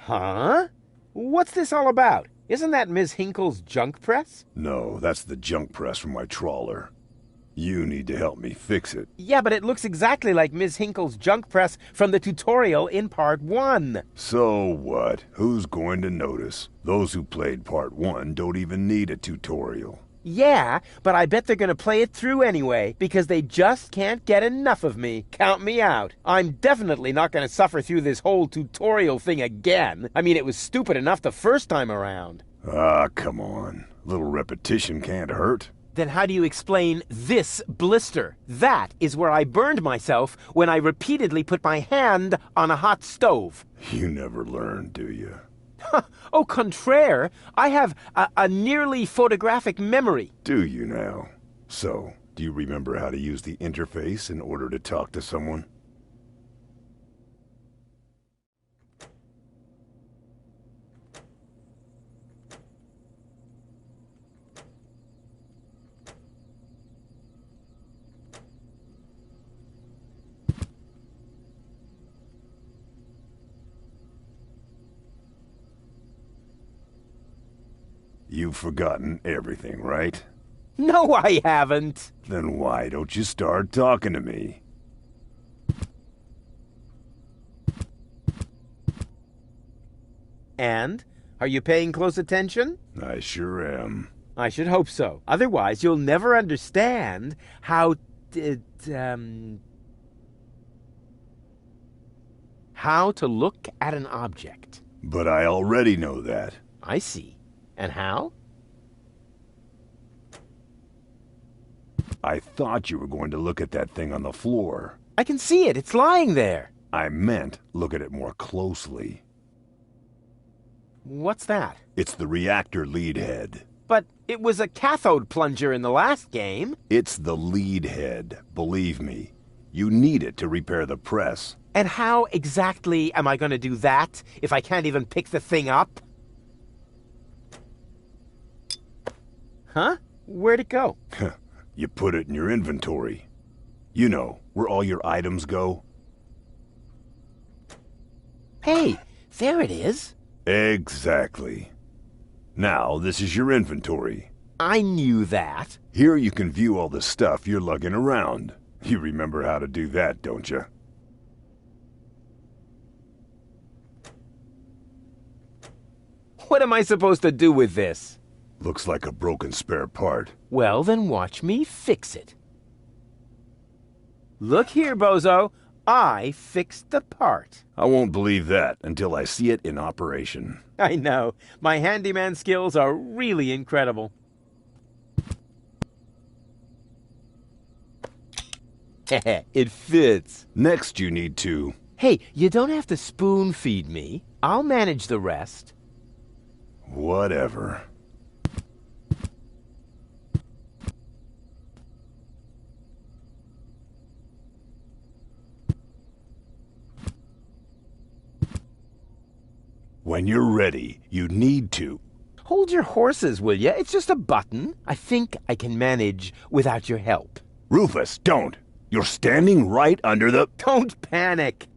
Huh? What's this all about? Isn't that Ms. Hinkle's junk press? No, that's the junk press from my trawler. You need to help me fix it. Yeah, but it looks exactly like Ms. Hinkle's junk press from the tutorial in Part 1. So what? Who's going to notice? Those who played Part 1 don't even need a tutorial. Yeah, but I bet they're gonna play it through anyway, because they just can't get enough of me. Count me out. I'm definitely not gonna suffer through this whole tutorial thing again. I mean, it was stupid enough the first time around. Ah, come on. A little repetition can't hurt. Then how do you explain this blister? That is where I burned myself when I repeatedly put my hand on a hot stove. You never learn, do you? Au contraire, I have a nearly photographic memory. Do you now? So, do you remember how to use the interface in order to talk to someone? You've forgotten everything, right? No, I haven't. Then why don't you start talking to me? And? Are you paying close attention? I sure am. I should hope so. Otherwise, you'll never understand how to look at an object. But I already know that. I see. And how? I thought you were going to look at that thing on the floor. I can see it. It's lying there. I meant look at it more closely. What's that? It's the reactor lead head. But it was a cathode plunger in the last game. It's the lead head, believe me. You need it to repair the press. And how exactly am I going to do that if I can't even pick the thing up? Huh? Where'd it go? You put it in your inventory. You know, where all your items go. Hey, there it is. Exactly. Now, this is your inventory. I knew that. Here you can view all the stuff you're lugging around. You remember how to do that, don't you? What am I supposed to do with this? Looks like a broken spare part. Well, then watch me fix it. Look here, bozo. I fixed the part. I won't believe that until I see it in operation. I know. My handyman skills are really incredible. It fits. Next you need to... Hey, you don't have to spoon feed me. I'll manage the rest. Whatever. When you're ready, you need to... Hold your horses, will ya? It's just a button. I think I can manage without your help. Rufus, don't! You're standing right under the... Don't panic.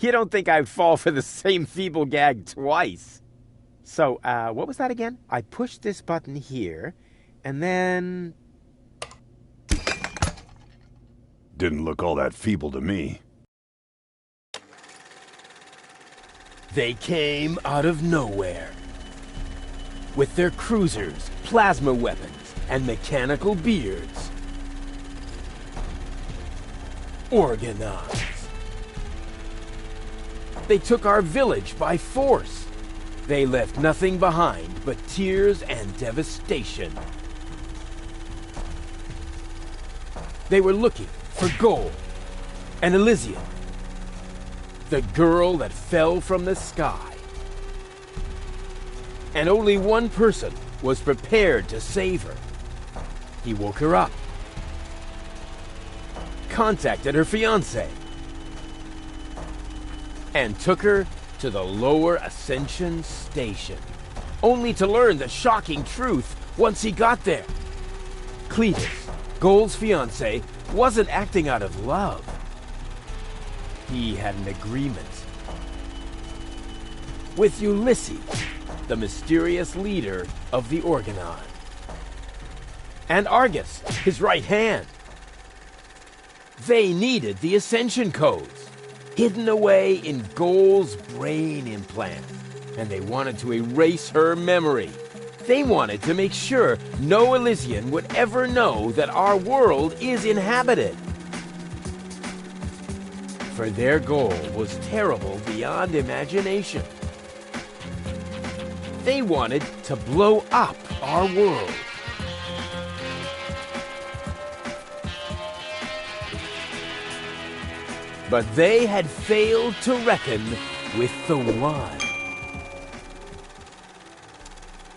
You don't think I'd fall for the same feeble gag twice. So, what was that again? I pushed this button here, and then... Didn't look all that feeble to me. They came out of nowhere. With their cruisers, plasma weapons, and mechanical beards. Organized. They took our village by force. They left nothing behind but tears and devastation. They were looking for gold and Elysium, the girl that fell from the sky. And only one person was prepared to save her. He woke her up, contacted her fiancé, and took her to the lower Ascension Station, only to learn the shocking truth once he got there. Cletus, Gold's fiancé, wasn't acting out of love. He had an agreement. with Ulysses, the mysterious leader of the Organon, and Argus, his right hand. They needed the Ascension codes, hidden away in Goal's brain implant, and they wanted to erase her memory. They wanted to make sure no Elysian would ever know that our world is inhabited. For their goal was terrible beyond imagination. They wanted to blow up our world. But they had failed to reckon with the One.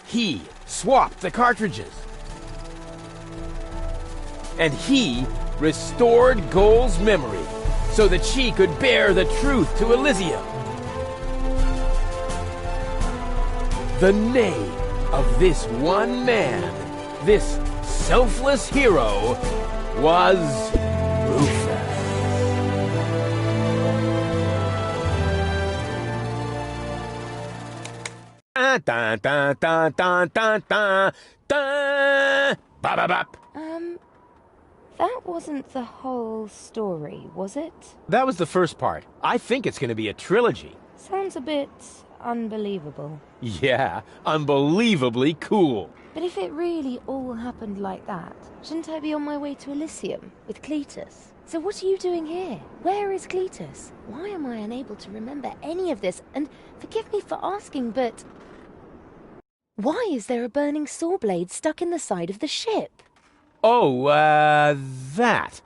He swapped the cartridges. And he restored Goal's memory so that she could bear the truth to Elysium. The name of this one man, this selfless hero, was Rufus. Dun, dun, dun, dun, dun, dun, dun. Bop, bop, bop. That wasn't the whole story, was it? That was the first part. I think it's going to be a trilogy. Sounds a bit unbelievable. Yeah, unbelievably cool. But if it really all happened like that, shouldn't I be on my way to Elysium with Cletus? So what are you doing here? Where is Cletus? Why am I unable to remember any of this? And forgive me for asking, but why is there a burning saw blade stuck in the side of the ship? Oh, that.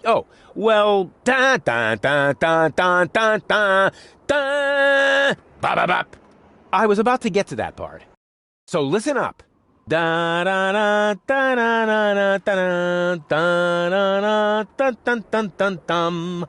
Oh, well, da da da da da da da da. Bop, bop, bop. I was about to get to that part. So listen up. Da da da da da da da da da da dun dun dun dun.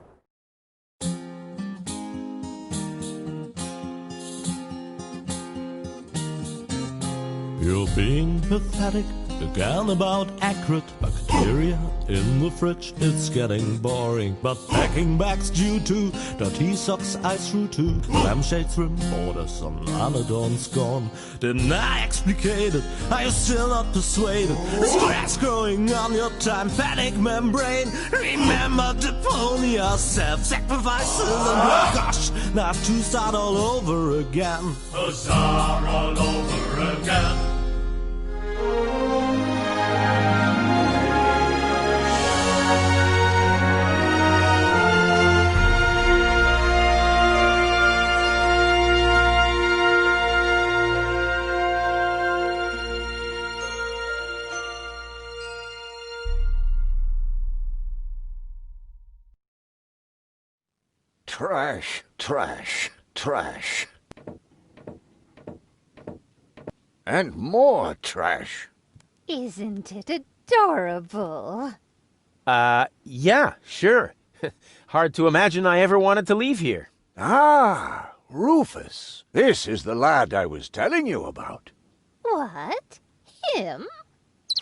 You're being pathetic again about accurate bacteria in the fridge. It's getting boring, but packing bags due to dirty socks ice through to lampshades rim borders on Anadon's gone. Didn't I explicate it? Are you still not persuaded? There's grass growing on your tympanic membrane. Remember Deponia, self-sacrifices, and oh gosh, now I have to start all over again. Huzzah, all over again. Trash, trash, trash. And more trash. Isn't it adorable? Yeah, sure. Hard to imagine I ever wanted to leave here. Ah, Rufus. This is the lad I was telling you about. What? Him?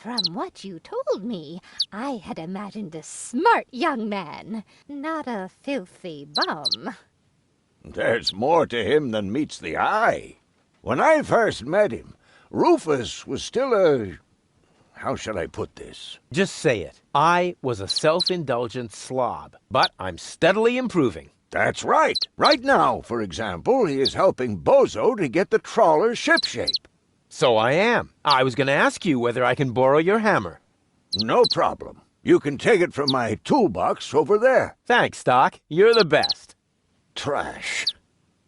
From what you told me, I had imagined a smart young man, not a filthy bum. There's more to him than meets the eye. When I first met him, Rufus was still a... How shall I put this? Just say it. I was a self-indulgent slob, but I'm steadily improving. That's right. Right now, for example, he is helping Bozo to get the trawler shipshape. So I am. I was going to ask you whether I can borrow your hammer. No problem. You can take it from my toolbox over there. Thanks, Doc. You're the best. Trash.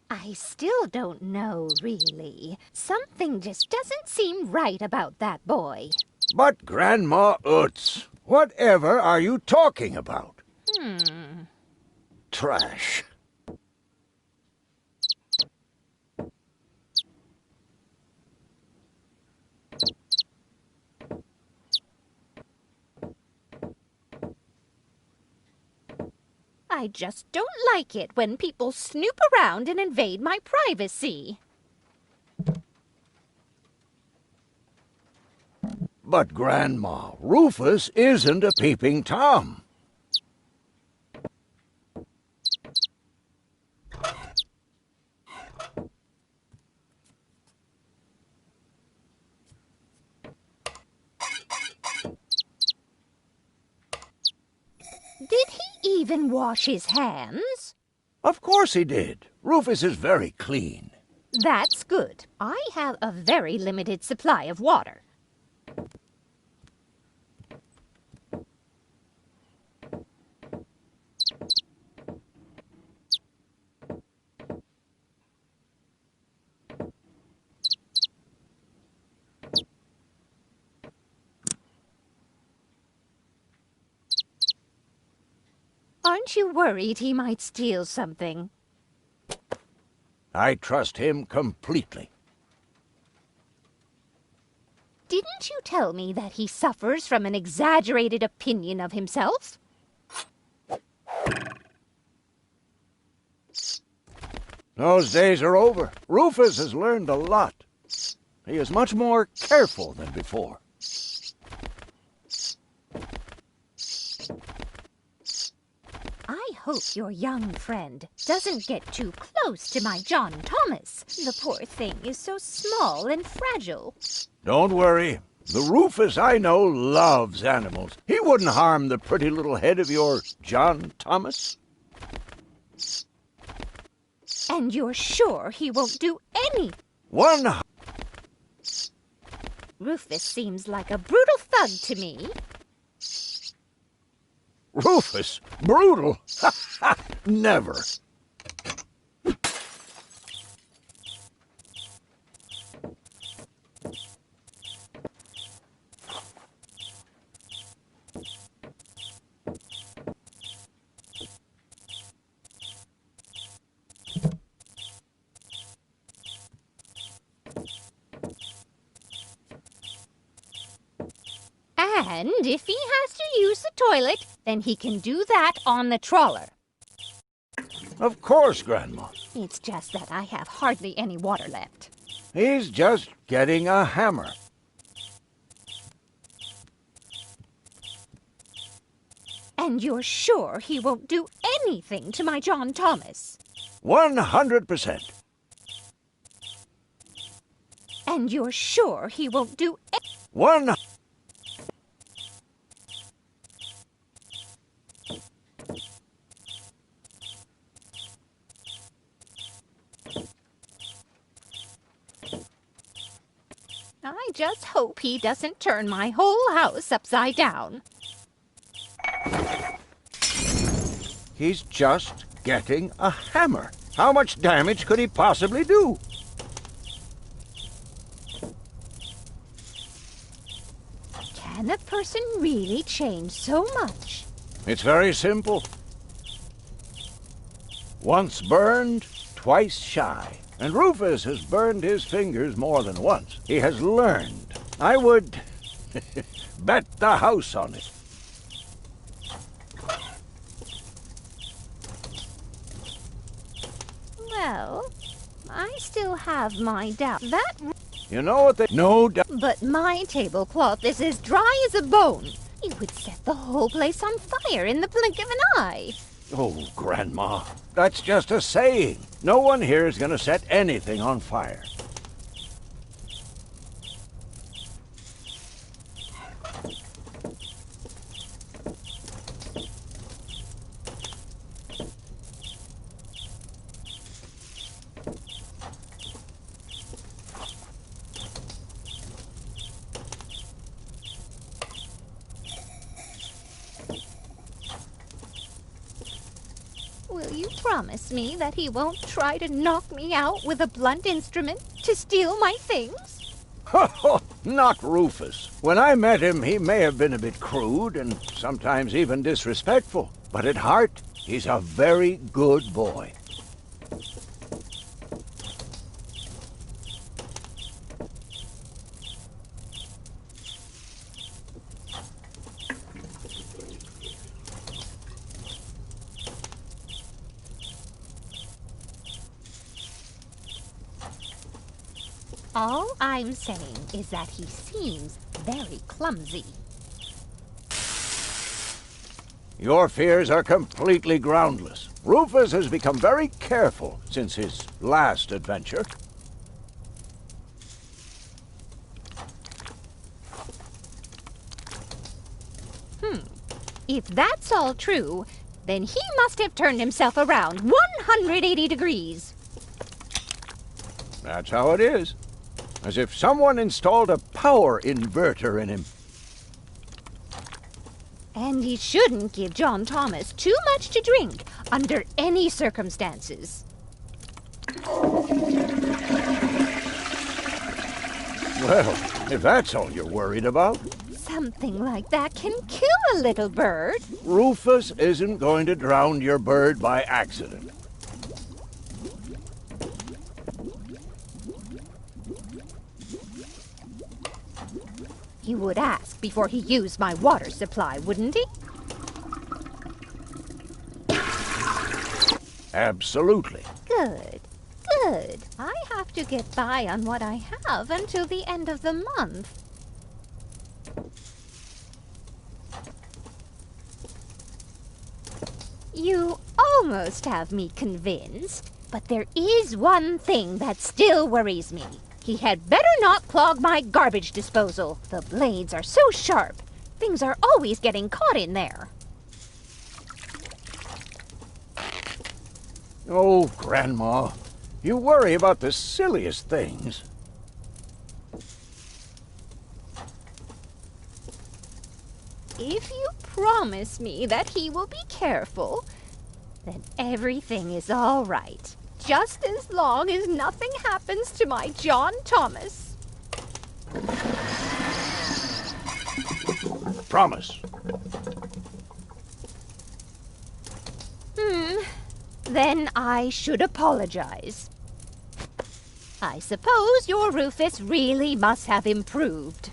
I still don't know, really. Something just doesn't seem right about that boy. But Grandma Utz, whatever are you talking about? Trash. I just don't like it when people snoop around and invade my privacy. But Grandma, Rufus isn't a peeping Tom. even wash his hands? Of course he did. Rufus is very clean. That's good. I have a very limited supply of water. Aren't you worried he might steal something? I trust him completely. Didn't you tell me that he suffers from an exaggerated opinion of himself? Those days are over. Rufus has learned a lot. He is much more careful than before. I hope your young friend doesn't get too close to my John Thomas. The poor thing is so small and fragile. Don't worry. The Rufus I know loves animals. He wouldn't harm the pretty little head of your John Thomas. And you're sure he won't do any? Rufus seems like a brutal thug to me. Rufus? Brutal? Never. And if he has to use the toilet, then he can do that on the trawler. Of course, Grandma. It's just that I have hardly any water left. He's just getting a hammer. And you're sure he won't do anything to my John Thomas? 100%. And you're sure he won't do One. I just hope he doesn't turn my whole house upside down. He's just getting a hammer. How much damage could he possibly do? Can a person really change so much? It's very simple. Once burned, twice shy. And Rufus has burned his fingers more than once. He has learned. I would bet the house on it. Well, I still have my doubt. You know what they... No doubt. But my tablecloth is as dry as a bone. It would set the whole place on fire in the blink of an eye. Oh, Grandma, that's just a saying. No one here is going to set anything on fire. Will you promise me that he won't try to knock me out with a blunt instrument to steal my things? Not Rufus. When I met him, he may have been a bit crude and sometimes even disrespectful. But at heart, he's a very good boy. All I'm saying is that he seems very clumsy. Your fears are completely groundless. Rufus has become very careful since his last adventure. If that's all true, Then he must have turned himself around 180 degrees. That's how it is. As if someone installed a power inverter in him. And he shouldn't give John Thomas too much to drink under any circumstances. Well, if that's all you're worried about, Something like that can kill a little bird. Rufus isn't going to drown your bird by accident. He would ask before he used my water supply, wouldn't he? Absolutely. Good. Good. I have to get by on what I have until the end of the month. You almost have me convinced, but there is one thing that still worries me. He had better not clog my garbage disposal. The blades are so sharp. Things are always getting caught in there. Oh, Grandma, you worry about the silliest things. If you promise me that he will be careful, then everything is all right. Just as long as nothing happens to my John Thomas. Promise. Then I should apologize. I suppose your Rufus really must have improved.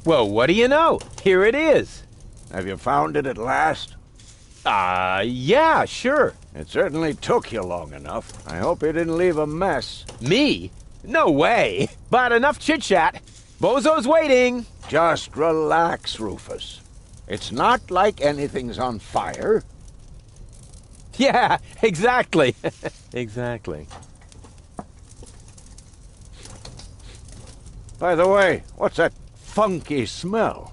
Well, what do you know? Here it is. Have you found it at last? Yeah, sure. It certainly took you long enough. I hope you didn't leave a mess. Me? No way. But enough chit-chat. Bozo's waiting. Just relax, Rufus. It's not like anything's on fire. Yeah, exactly. Exactly. By the way, what's that funky smell?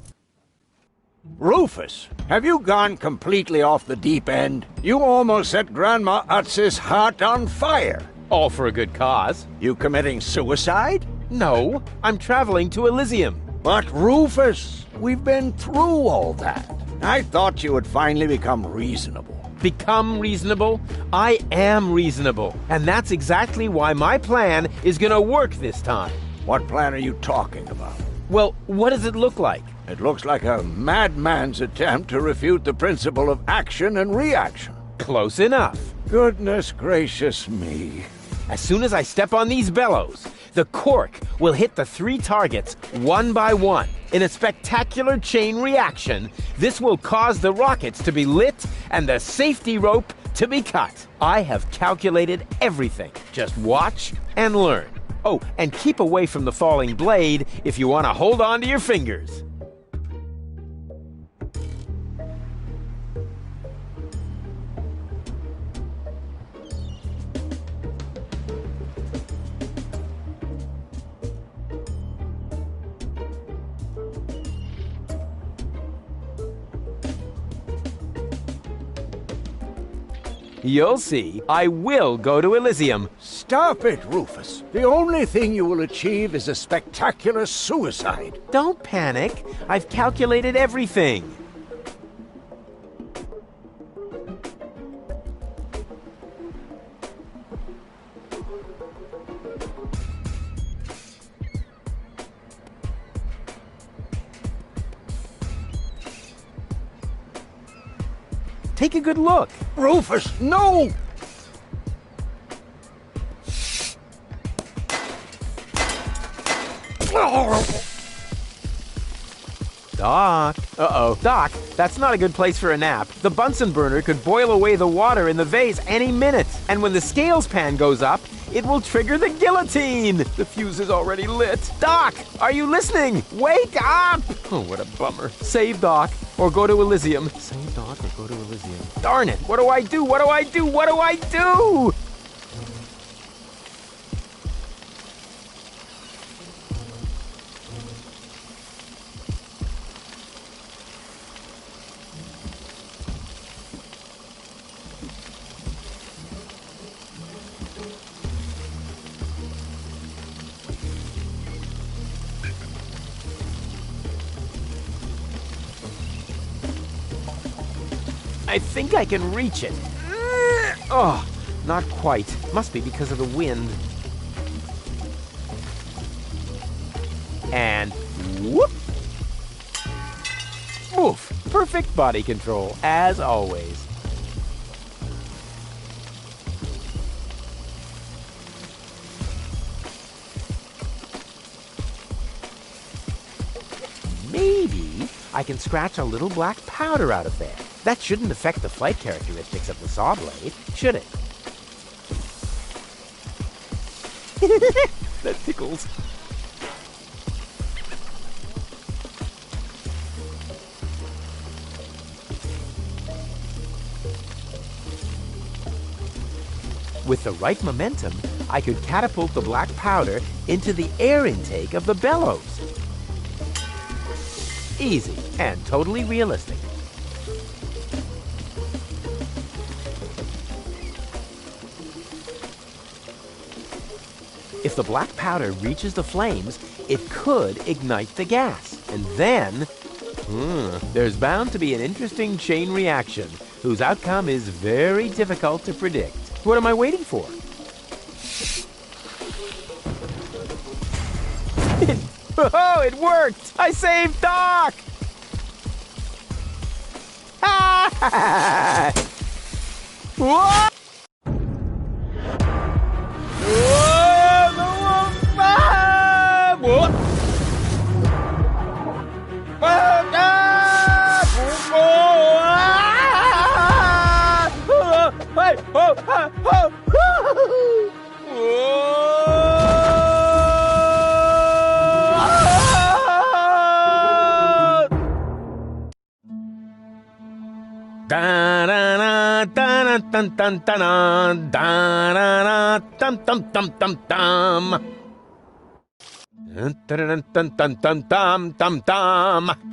Rufus, have you gone completely off the deep end? You almost set Grandma Utz's heart on fire. All for a good cause. You committing suicide? No, I'm traveling to Elysium. But Rufus, we've been through all that. I thought you would finally become reasonable. Become reasonable? I am reasonable. And that's exactly why my plan is gonna work this time. What plan are you talking about? Well, what does it look like? It looks like a madman's attempt to refute the principle of action and reaction. Close enough. Goodness gracious me. As soon as I step on these bellows, the cork will hit the 3 targets one by one. In a spectacular chain reaction, this will cause the rockets to be lit and the safety rope to be cut. I have calculated everything. Just watch and learn. Oh, and keep away from the falling blade if you want to hold on to your fingers. You'll see. I will go to Elysium. Stop it, Rufus. The only thing you will achieve is a spectacular suicide. Don't panic. I've calculated everything. Take a good look. Rufus, no! Doc. Uh-oh. Doc, that's not a good place for a nap. The Bunsen burner could boil away the water in the vase any minute. And when the scales pan goes up, it will trigger the guillotine. The fuse is already lit. Doc, are you listening? Wake up! Oh, what a bummer. Save Doc, or go to Elysium. Save Doc, or go to Elysium. Darn it! What do I do? What do I do? What do I do? I think I can reach it. Oh, not quite. Must be because of the wind. And whoop! Woof! Perfect body control, as always. Maybe I can scratch a little black powder out of there. That shouldn't affect the flight characteristics of the saw blade, should it? That tickles. With the right momentum, I could catapult the black powder into the air intake of the bellows. Easy and totally realistic. If the black powder reaches the flames, it could ignite the gas. And then, there's bound to be an interesting chain reaction whose outcome is very difficult to predict. What am I waiting for? Oh, it worked! I saved Doc! Whoa!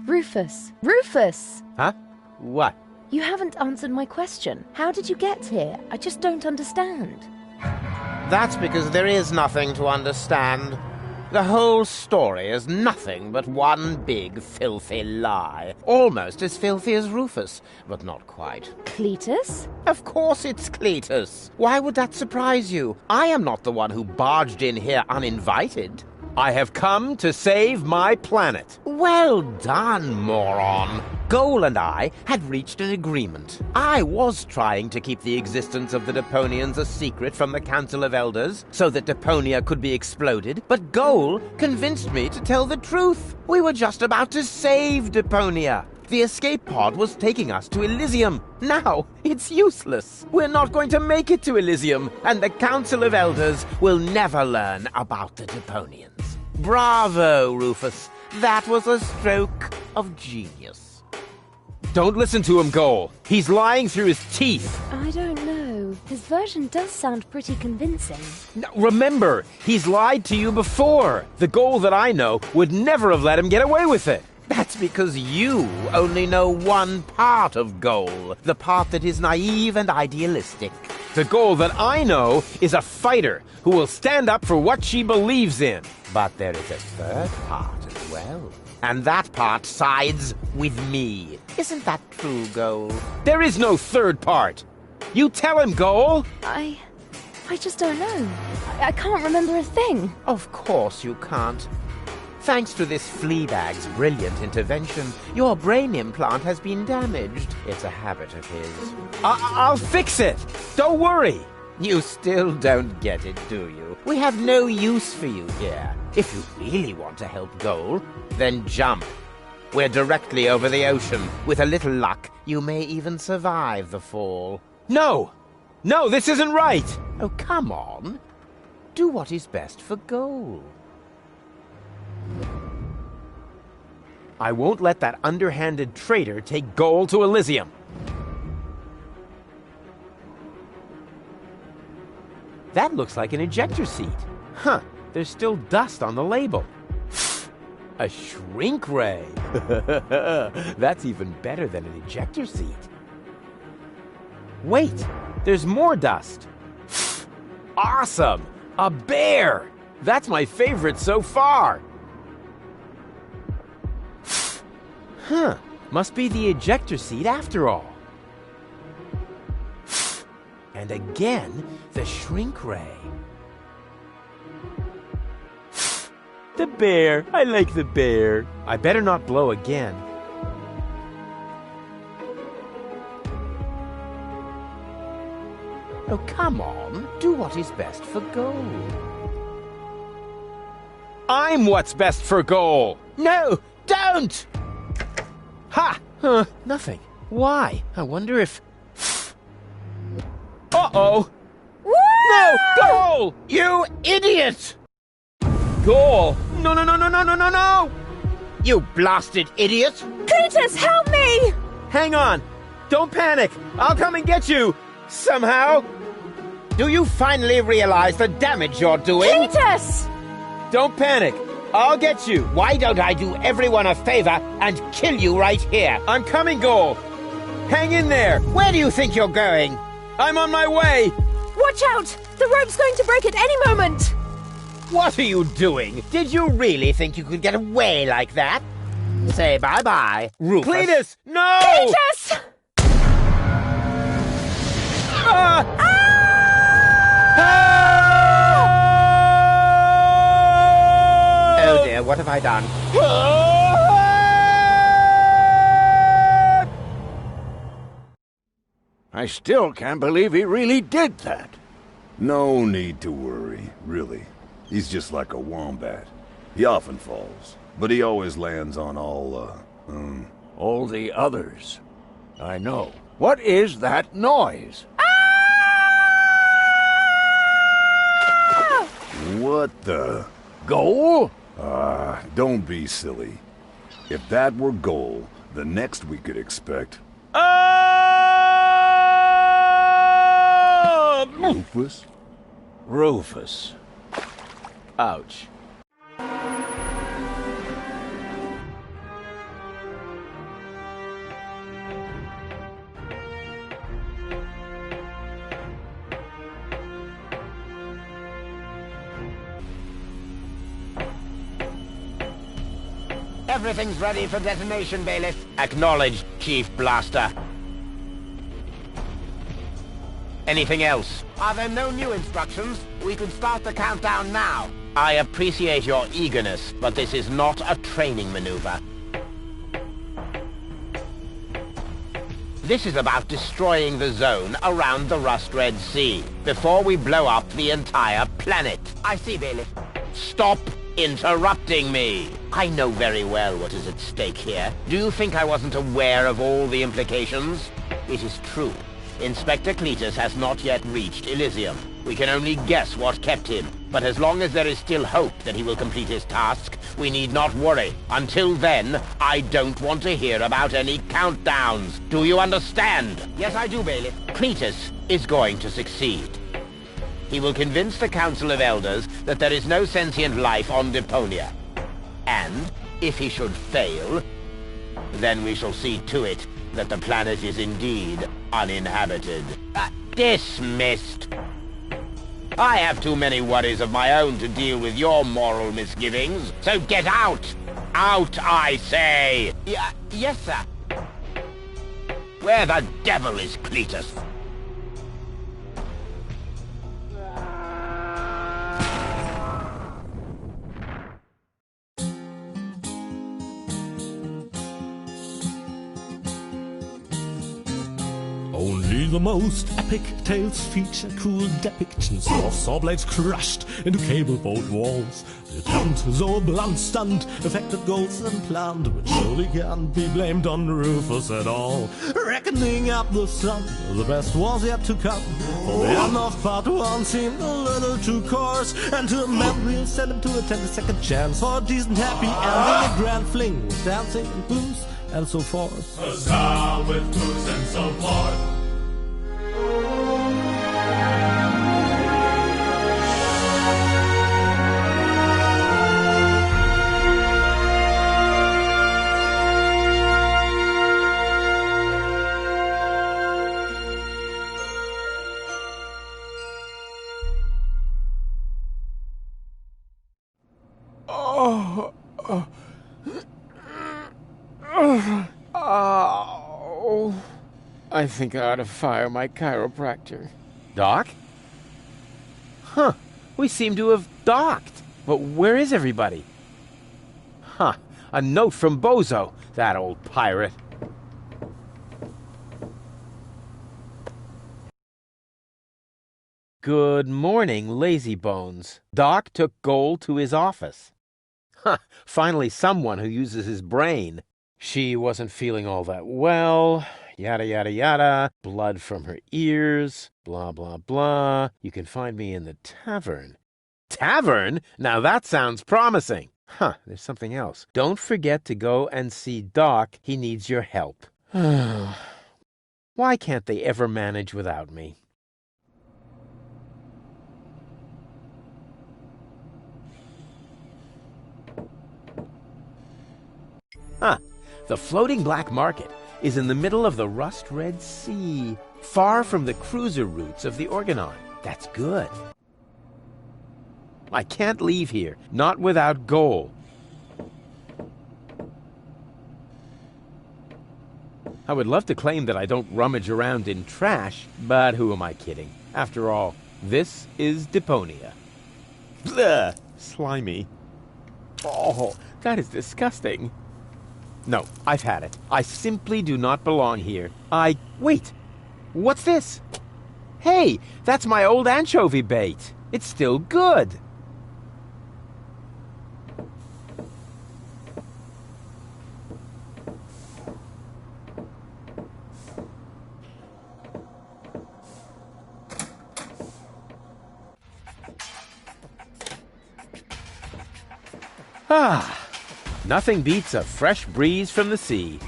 Rufus! Rufus! Huh? What? You haven't answered my question. How did you get here? I just don't understand. That's because there is nothing to understand. The whole story is nothing but one big filthy lie. Almost as filthy as Rufus, but not quite. Cletus? Of course it's Cletus. Why would that surprise you? I am not the one who barged in here uninvited. I have come to save my planet. Well done, moron. Goal and I had reached an agreement. I was trying to keep the existence of the Deponians a secret from the Council of Elders so that Deponia could be exploded, but Goal convinced me to tell the truth. We were just about to save Deponia. The escape pod was taking us to Elysium. Now, it's useless. We're not going to make it to Elysium, and the Council of Elders will never learn about the Deponians. Bravo, Rufus. That was a stroke of genius. Don't listen to him, Goal. He's lying through his teeth. I don't know. His version does sound pretty convincing. Now, remember, he's lied to you before. The Goal that I know would never have let him get away with it. That's because you only know one part of Goal, the part that is naive and idealistic. The Goal that I know is a fighter who will stand up for what she believes in. But there is a third part as well. And that part sides with me. Isn't that true, Goal? There is no third part. You tell him, Goal. I just don't know. I can't remember a thing. Of course you can't. Thanks to this Fleabag's brilliant intervention, your brain implant has been damaged. It's a habit of his. I'll fix it! Don't worry! You still don't get it, do you? We have no use for you here. If you really want to help Goal, then jump. We're directly over the ocean. With a little luck, you may even survive the fall. No! No, this isn't right! Oh, come on. Do what is best for Goal. I won't let that underhanded traitor take Goal to Elysium. That looks like an ejector seat. Huh, there's still dust on the label. A shrink ray. That's even better than an ejector seat. Wait, there's more dust. Awesome! A bear! That's my favorite so far. Huh, must be the ejector seat after all. And again, the shrink ray. The bear. I like the bear. I better not blow again. Oh, come on. Do what is best for goal. I'm what's best for goal. No, don't! Ha! Huh, nothing. Why? I wonder if... Uh-oh! No! Goal! You idiot! Goal! No, no, no, no, no, no, no, no! You blasted idiot! Cletus, help me! Hang on! Don't panic! I'll come and get you! Somehow! Do you finally realize the damage you're doing? Cletus! Don't panic! I'll get you! Why don't I do everyone a favor and kill you right here? I'm coming, Goal! Hang in there! Where do you think you're going? I'm on my way! Watch out! The rope's going to break at any moment! What are you doing? Did you really think you could get away like that? Say bye-bye, Rufus. Cletus, no! Cletus! Oh dear, what have I done? I still can't believe he really did that. No need to worry, really. He's just like a wombat. He often falls, but he always lands on all the others. I know. What is that noise? What the? Goal? Don't be silly. If that were Goal, the next we could expect... Rufus? Rufus. Ouch. Everything's ready for detonation, Bailiff. Acknowledged, Chief Blaster. Anything else? Are there no new instructions? We can start the countdown now. I appreciate your eagerness, but this is not a training maneuver. This is about destroying the zone around the Rust Red Sea before we blow up the entire planet. I see, Bailiff. Stop interrupting me. I know very well what is at stake here. Do you think I wasn't aware of all the implications? It is true. Inspector Cletus has not yet reached Elysium. We can only guess what kept him. But as long as there is still hope that he will complete his task, we need not worry. Until then, I don't want to hear about any countdowns. Do you understand? Yes, I do, Bailiff. Cletus is going to succeed. He will convince the Council of Elders that there is no sentient life on Deponia. And, if he should fail, then we shall see to it that the planet is indeed uninhabited. Dismissed. I have too many worries of my own to deal with your moral misgivings, so get out! Out, I say! Yes, sir. Where the devil is Cletus? Only the most epic tales feature cruel depictions of saw blades crushed into cable boat walls. The attempt, though a blunt stunt, affected goals and planned, which surely can't be blamed on Rufus at all. Reckoning up the sum, the best was yet to come. For the end of part one seemed a little too coarse, and to amend we'll send him to attend a second chance for a decent happy ending, a grand fling with dancing and booze and so forth. Huzzah with booze and so forth. Oh, I think I ought to fire my chiropractor. Doc? Huh, we seem to have docked. But where is everybody? Huh, a note from Bozo, that old pirate. Good morning, lazy bones. Doc took Gold to his office. Huh, finally someone who uses his brain. She wasn't feeling all that well, yada yada yada, blood from her ears, blah blah blah. You can find me in the tavern. Tavern? Now that sounds promising. Huh, there's something else. Don't forget to go and see Doc. He needs your help. Why can't they ever manage without me? Huh. The floating black market is in the middle of the rust-red sea, far from the cruiser routes of the Organon. That's good. I can't leave here, not without gold. I would love to claim that I don't rummage around in trash, but who am I kidding? After all, this is Deponia. Blech, slimy. Oh, that is disgusting. No, I've had it. I simply do not belong here. Wait! What's this? Hey, that's my old anchovy bait. It's still good. Ah! Nothing beats a fresh breeze from the sea.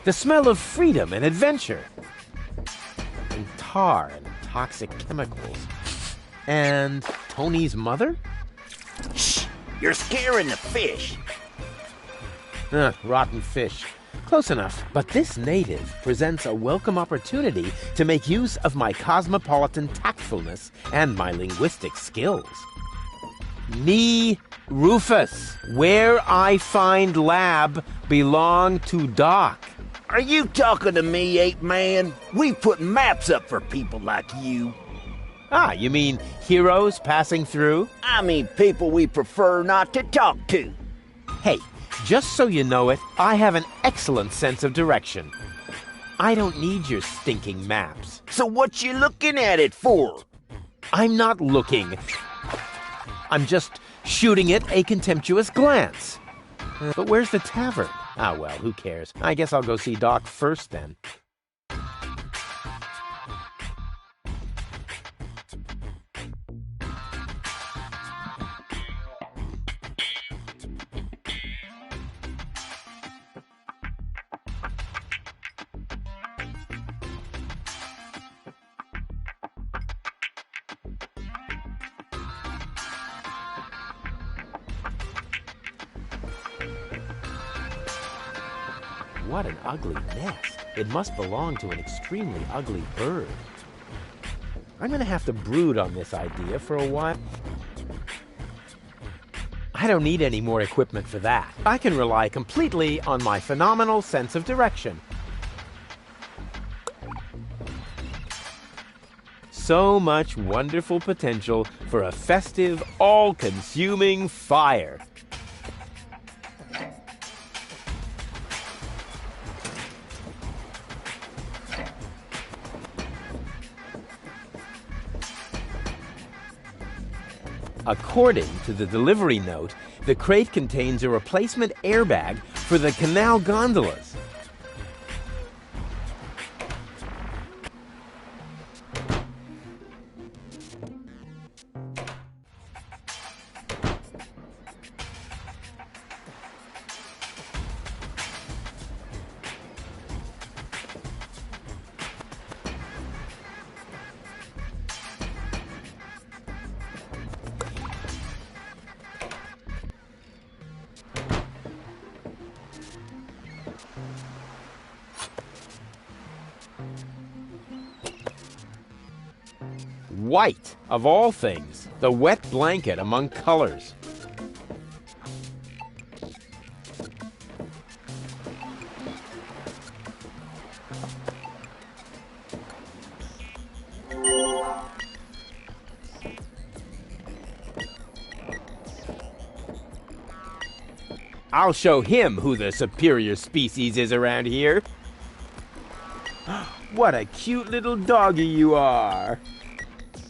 The smell of freedom and adventure. And tar and toxic chemicals. And Tony's mother? Shh! You're scaring the fish. Rotten fish. Close enough. But this native presents a welcome opportunity to make use of my cosmopolitan tactfulness and my linguistic skills. Me, Rufus, where I find lab belong to Doc. Are you talking to me, ape man? We put maps up for people like you. Ah, you mean heroes passing through? I mean people we prefer not to talk to. Hey, just so you know it, I have an excellent sense of direction. I don't need your stinking maps. So what you looking at it for? I'm not looking. I'm just shooting it a contemptuous glance. But where's the tavern? Ah, well, who cares? I guess I'll go see Doc first, then. What an ugly nest. It must belong to an extremely ugly bird. I'm going to have to brood on this idea for a while. I don't need any more equipment for that. I can rely completely on my phenomenal sense of direction. So much wonderful potential for a festive, all-consuming fire. According to the delivery note, the crate contains a replacement airbag for the canal gondolas. White, of all things, the wet blanket among colors. I'll show him who the superior species is around here. What a cute little doggy you are.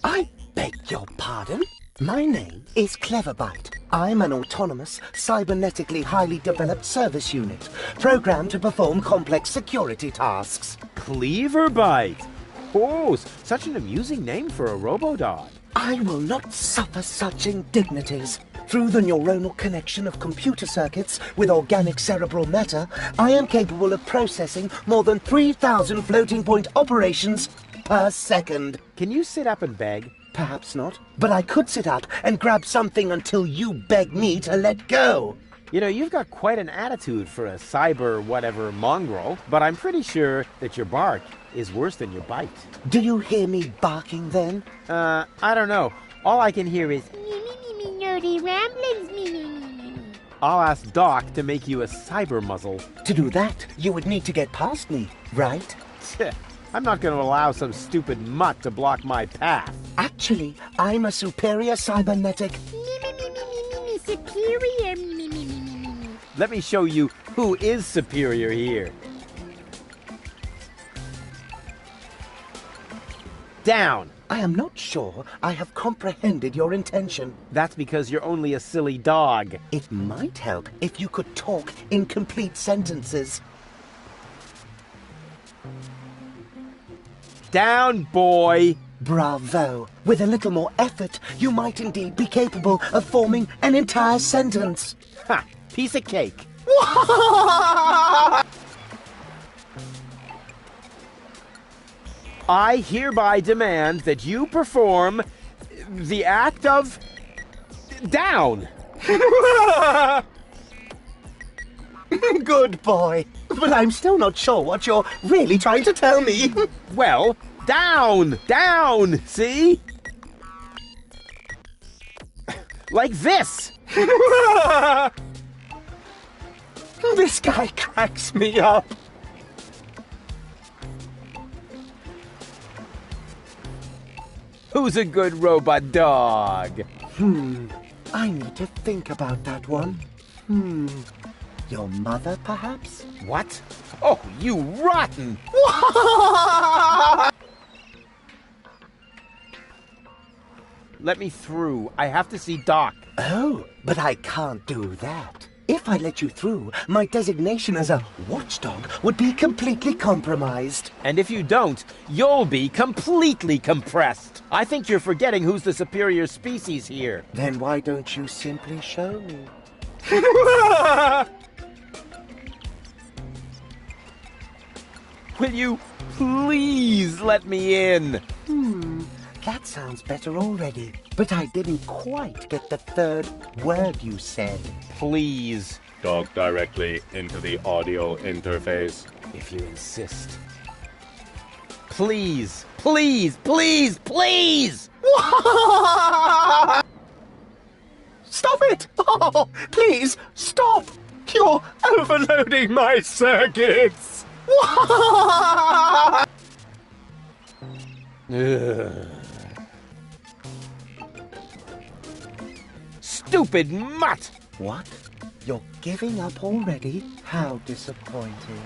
I beg your pardon? My name is Cleverbite. I'm an autonomous, cybernetically highly developed service unit, programmed to perform complex security tasks. Cleverbite. Oh, such an amusing name for a robodog. I will not suffer such indignities. Through the neuronal connection of computer circuits with organic cerebral matter, I am capable of processing more than 3,000 floating point operations per second. Can you sit up and beg? Perhaps not, but I could sit up and grab something until you beg me to let go. You know, you've got quite an attitude for a cyber whatever mongrel, but I'm pretty sure that your bark is worse than your bite. Do you hear me barking then? I don't know. All I can hear is... I'll ask Doc to make you a cyber muzzle. To do that, you would need to get past me, right? I'm not going to allow some stupid mutt to block my path. Actually, I'm a superior cybernetic... Superior. Let me show you who is superior here. Down. I am not sure I have comprehended your intention. That's because you're only a silly dog. It might help if you could talk in complete sentences. Down, boy. Bravo. With a little more effort, you might indeed be capable of forming an entire sentence. Ha! Piece of cake. I hereby demand that you perform the act of... down. Good boy. But I'm still not sure what you're really trying to tell me. Well, down! Down! See? Like this! This guy cracks me up. Who's a good robot dog? I need to think about that one. Your mother, perhaps? What? Oh, you rotten! Let me through. I have to see Doc. Oh, but I can't do that. If I let you through, my designation as a watchdog would be completely compromised. And if you don't, you'll be completely compressed. I think you're forgetting who's the superior species here. Then why don't you simply show me? Will you please let me in? That sounds better already. But I didn't quite get the third word you said. Please. Talk directly into the audio interface. If you insist. Please, please, please, please! Stop it! Oh, please, stop! You're overloading my circuits! Stupid mutt! What? You're giving up already? How disappointing.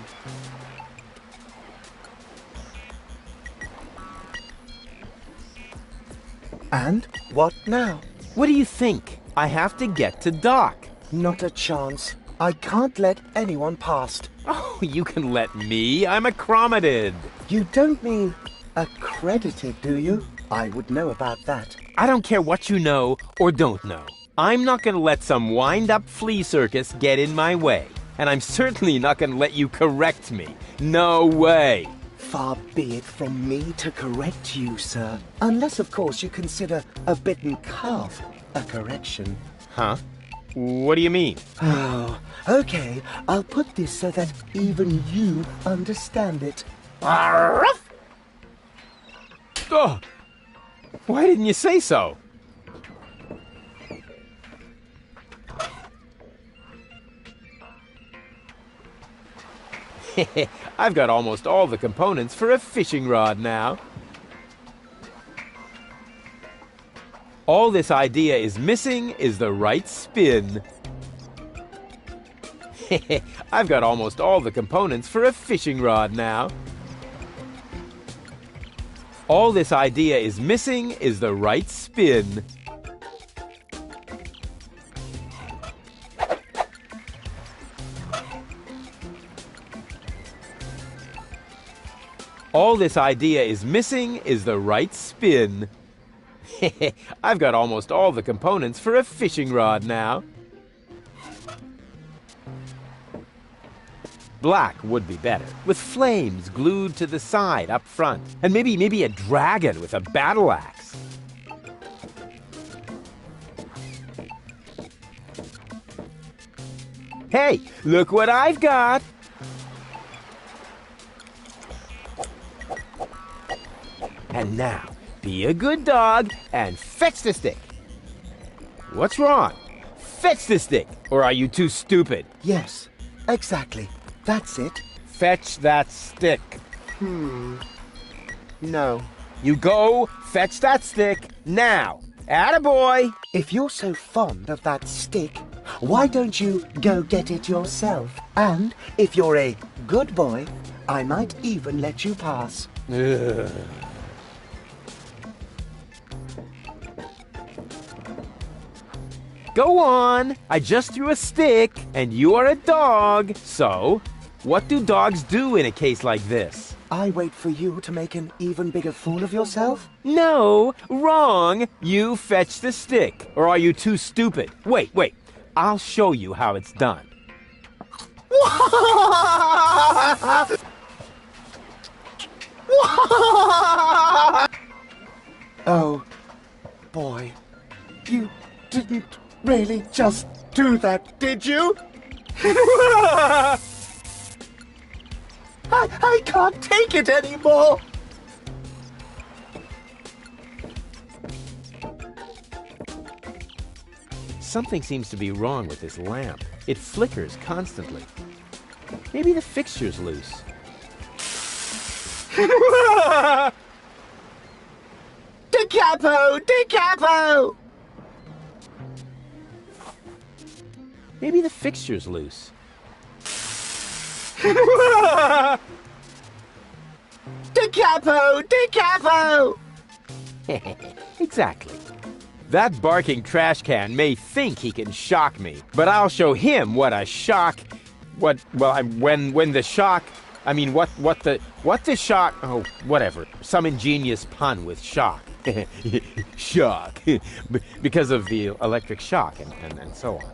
And what now? What do you think? I have to get to Doc. Not a chance. I can't let anyone past. Oh, you can let me. I'm accredited. You don't mean accredited, do you? I would know about that. I don't care what you know or don't know. I'm not going to let some wind-up flea circus get in my way. And I'm certainly not going to let you correct me. No way. Far be it from me to correct you, sir. Unless, of course, you consider a bitten calf a correction. Huh? What do you mean? Oh, okay. I'll put this so that even you understand it. Oh, why didn't you say so? I've got almost all the components for a fishing rod now. All this idea is missing is the right spin. I've got almost all the components for a fishing rod now. All this idea is missing is the right spin. All this idea is missing is the right spin. I've got almost all the components for a fishing rod now. Black would be better, with flames glued to the side up front. And maybe a dragon with a battle axe. Hey, look what I've got! And now, be a good dog and fetch the stick. What's wrong? Fetch the stick, or are you too stupid? Yes, exactly. That's it. Fetch that stick. No. You go fetch that stick now. Attaboy! If you're so fond of that stick, why don't you go get it yourself? And if you're a good boy, I might even let you pass. Ugh. Go on! I just threw a stick, and you are a dog. So, what do dogs do in a case like this? I wait for you to make an even bigger fool of yourself? No, wrong. You fetch the stick. Or are you too stupid? Wait. I'll show you how it's done. Oh, boy. You didn't really just do that, did you? I can't take it anymore! Something seems to be wrong with this lamp. It flickers constantly. Maybe the fixture's loose. Da capo! Da capo! Maybe the fixture's loose. Da capo! Da capo! Exactly. That barking trash can may think he can shock me, but I'll show him what a shock... what the shock... oh, whatever. Some ingenious pun with shock. Shock. Because of the electric shock and so on.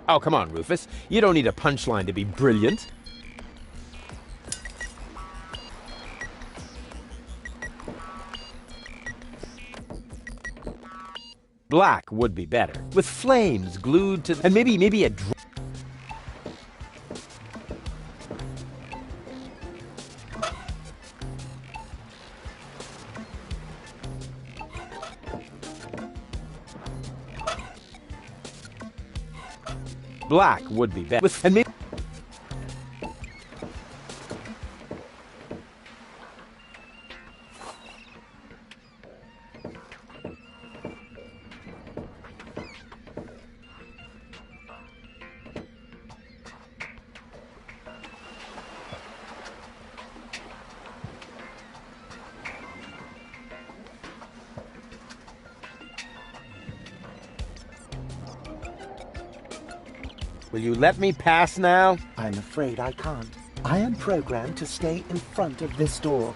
Oh, come on, Rufus. You don't need a punchline to be brilliant. Black would be better, with flames glued to... and maybe a... Black would be better, with... and maybe... Will you let me pass now? I'm afraid I can't. I am programmed to stay in front of this door.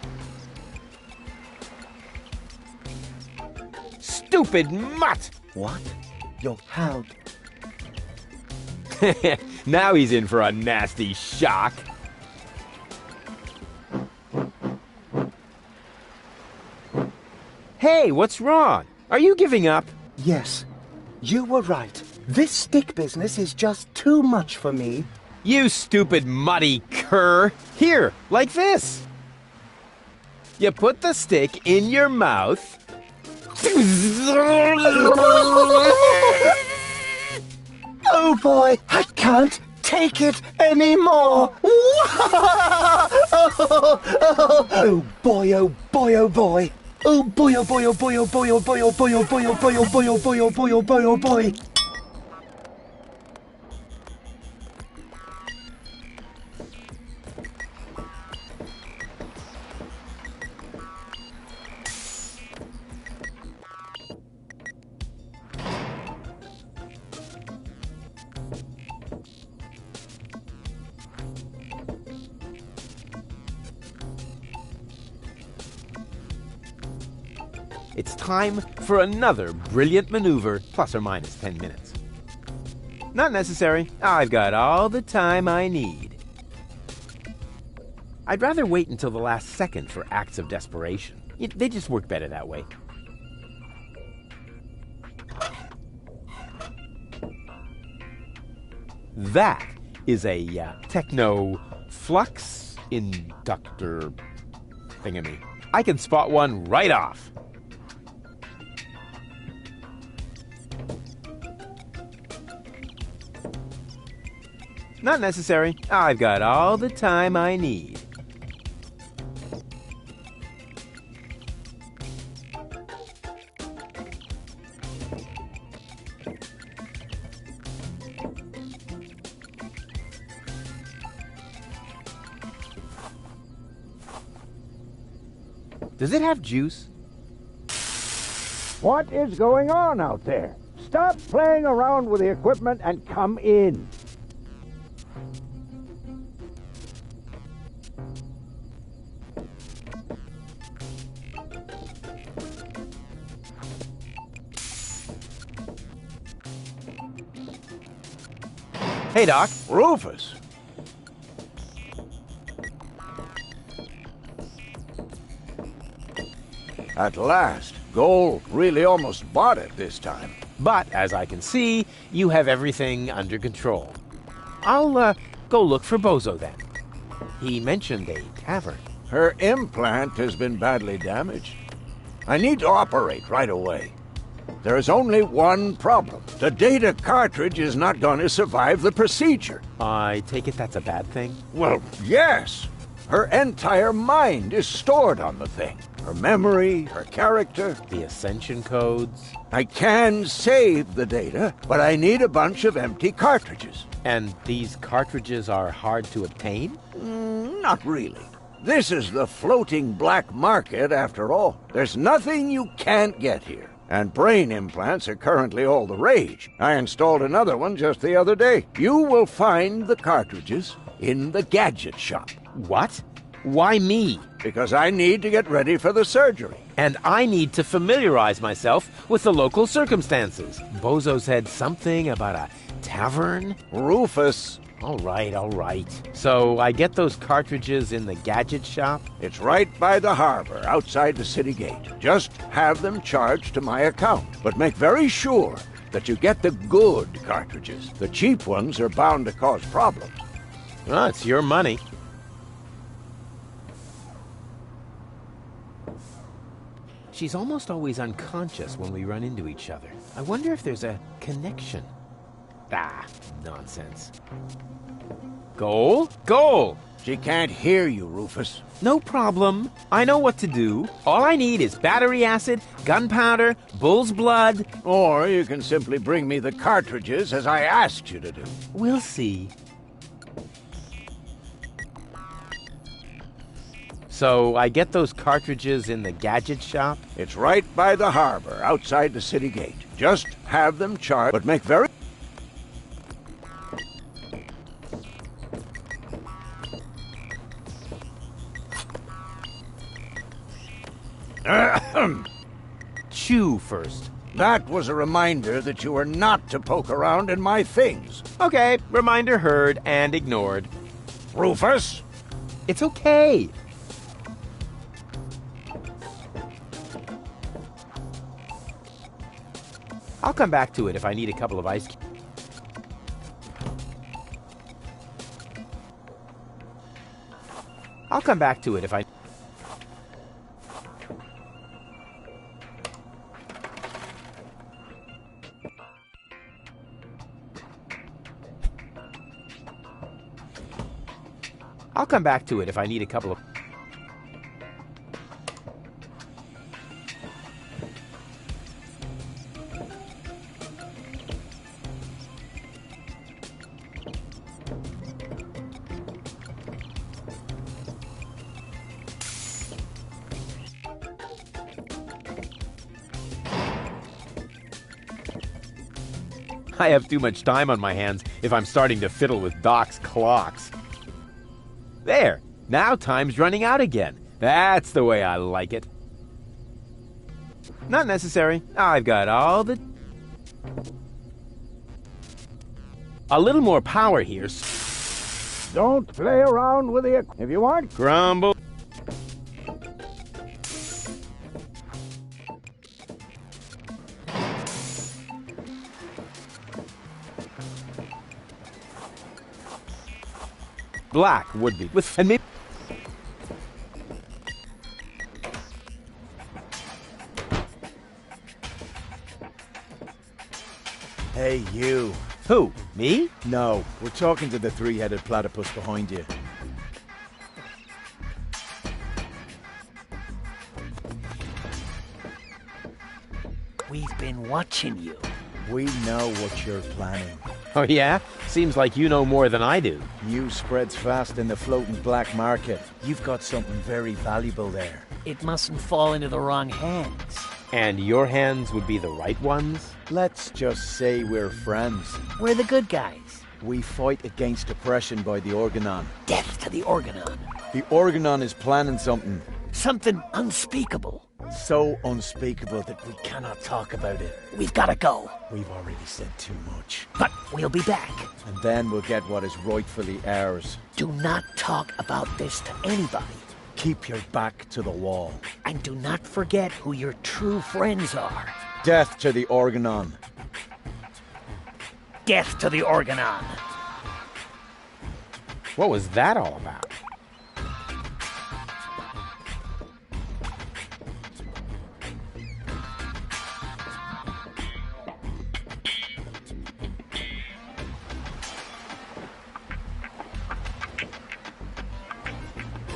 Stupid mutt! What? You're how? Now he's in for a nasty shock. Hey, what's wrong? Are you giving up? Yes, you were right. This stick business is just too much for me. You stupid muddy cur. Here, like this. You put the stick in your mouth. Oh boy, I can't take it anymore. Oh boy, oh boy, oh boy. Oh boy, oh boy, oh boy, oh boy, oh boy, oh boy, oh boy, oh boy, oh boy, oh boy, oh boy, oh boy, oh boy. It's time for another brilliant maneuver, plus or minus 10 minutes. Not necessary. I've got all the time I need. I'd rather wait until the last second for acts of desperation. They just work better that way. That is a techno flux inductor thingamy. I can spot one right off. Not necessary. I've got all the time I need. Does it have juice? What is going on out there? Stop playing around with the equipment and come in. Hey, Doc. Rufus. At last. Gold really almost bought it this time. But, as I can see, you have everything under control. I'll go look for Bozo then. He mentioned a tavern. Her implant has been badly damaged. I need to operate right away. There is only one problem. The data cartridge is not going to survive the procedure. I take it that's a bad thing? Well, yes. Her entire mind is stored on the thing. Her memory, her character. The ascension codes. I can save the data, but I need a bunch of empty cartridges. And these cartridges are hard to obtain? Not really. This is the floating black market, after all. There's nothing you can't get here. And brain implants are currently all the rage. I installed another one just the other day. You will find the cartridges in the gadget shop. What? Why me? Because I need to get ready for the surgery. And I need to familiarize myself with the local circumstances. Bozo said something about a tavern? Rufus. All right. So I get those cartridges in the gadget shop? It's right by the harbor, outside the city gate. Just have them charged to my account. But make very sure that you get the good cartridges. The cheap ones are bound to cause problems. Well, it's your money. She's almost always unconscious when we run into each other. I wonder if there's a connection. Ah, nonsense. Goal? Goal! She can't hear you, Rufus. No problem. I know what to do. All I need is battery acid, gunpowder, bull's blood. Or you can simply bring me the cartridges as I asked you to do. We'll see. So I get those cartridges in the gadget shop? It's right by the harbor, outside the city gate. Just have them charged, but make very... Chew first. That was a reminder that you were not to poke around in my things. Okay, reminder heard and ignored. Rufus? It's okay. I'll come back to it if I need a couple of ice cubes. I'll come back to it if I... I'll come back to it if I need a couple of... I have too much time on my hands if I'm starting to fiddle with Doc's clocks. There! Now time's running out again. That's the way I like it. Not necessary. I've got all the... A little more power here. Don't play around with it. If you want... Grumble. Black would be with... And maybe... Hey, you. Who? Me? No, we're talking to the three-headed platypus behind you. We've been watching you. We know what you're planning. Oh, yeah? Seems like you know more than I do. News spreads fast in the floating black market. You've got something very valuable there. It mustn't fall into the wrong hands. And your hands would be the right ones? Let's just say we're friends. We're the good guys. We fight against oppression by the Organon. Death to the Organon. The Organon is planning something. Something unspeakable. So unspeakable that we cannot talk about it. We've got to go. We've already said too much. But we'll be back. And then we'll get what is rightfully ours. Do not talk about this to anybody. Keep your back to the wall. And do not forget who your true friends are. Death to the Organon. Death to the Organon. What was that all about?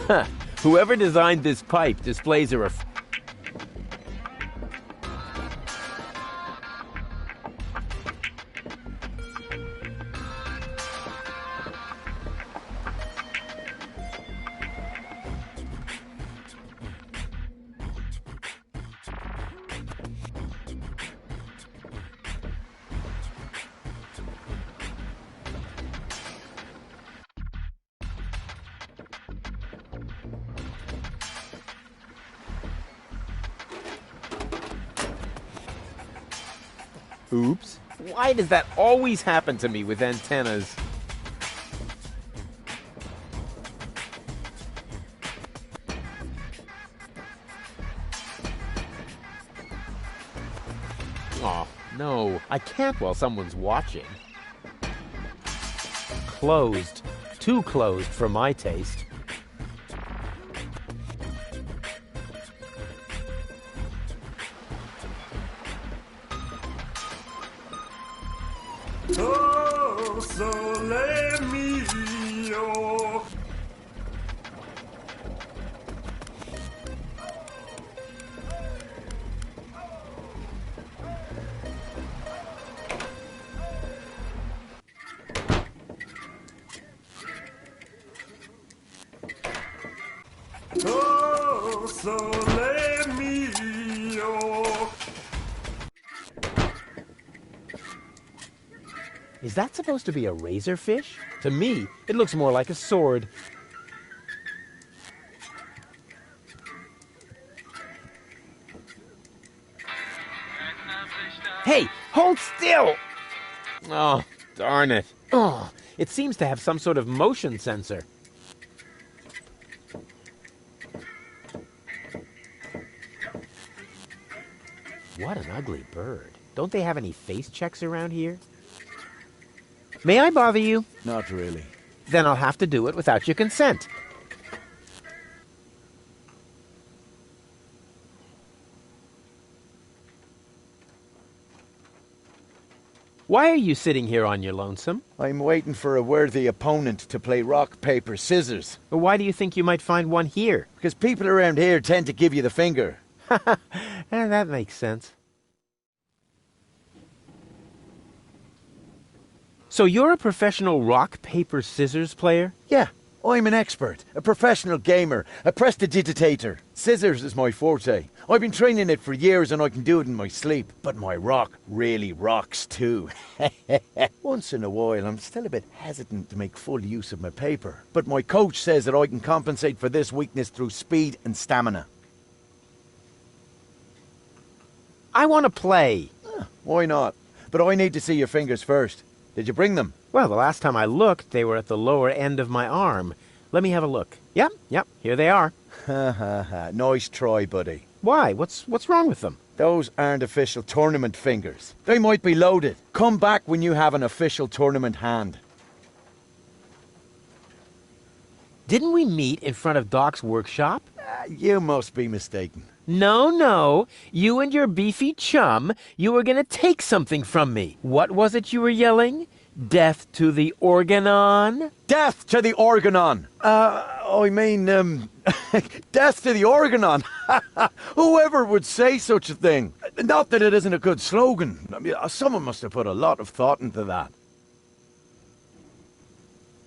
Huh. Whoever designed this pipe displays a Oops. Why does that always happen to me with antennas? Oh, no. I can't while someone's watching. Closed. Too closed for my taste. Oh, sole mio. Oh, sole mio. Is that supposed to be a razorfish? To me, it looks more like a sword. Hey, hold still! Oh, darn it. Oh, it seems to have some sort of motion sensor. What an ugly bird. Don't they have any face checks around here? May I bother you? Not really. Then I'll have to do it without your consent. Why are you sitting here on your lonesome? I'm waiting for a worthy opponent to play rock, paper, scissors. Well, why do you think you might find one here? Because people around here tend to give you the finger. That makes sense. So you're a professional rock, paper, scissors player? Yeah, I'm an expert, a professional gamer, a prestidigitator. Scissors is my forte. I've been training it for years and I can do it in my sleep. But my rock really rocks too. Once in a while, I'm still a bit hesitant to make full use of my paper. But my coach says that I can compensate for this weakness through speed and stamina. I want to play. Why not? But I need to see your fingers first. Did you bring them? Well, the last time I looked, they were at the lower end of my arm. Let me have a look. Yep, here they are. Ha ha ha. Nice try, buddy. Why? What's wrong with them? Those aren't official tournament fingers. They might be loaded. Come back when you have an official tournament hand. Didn't we meet in front of Doc's workshop? You must be mistaken. No. You and your beefy chum, you were going to take something from me. What was it you were yelling? Death to the Organon? Death to the Organon! Death to the Organon! Whoever would say such a thing? Not that it isn't a good slogan. I mean, someone must have put a lot of thought into that.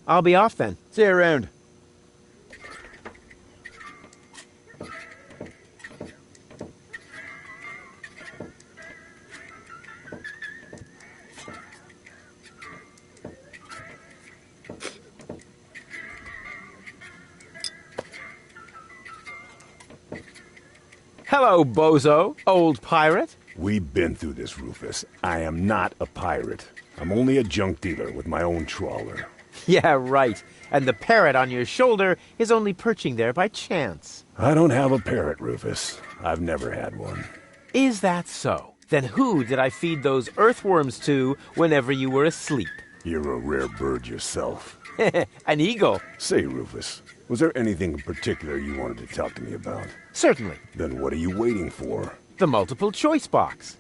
I'll be off then. See you around. Hello, bozo, old pirate. We've been through this, Rufus. I am not a pirate. I'm only a junk dealer with my own trawler. Yeah, right. And the parrot on your shoulder is only perching there by chance. I don't have a parrot, Rufus. I've never had one. Is that so? Then who did I feed those earthworms to whenever you were asleep? You're a rare bird yourself. An eagle. Say, Rufus, was there anything in particular you wanted to talk to me about? Certainly. Then what are you waiting for? The multiple choice box.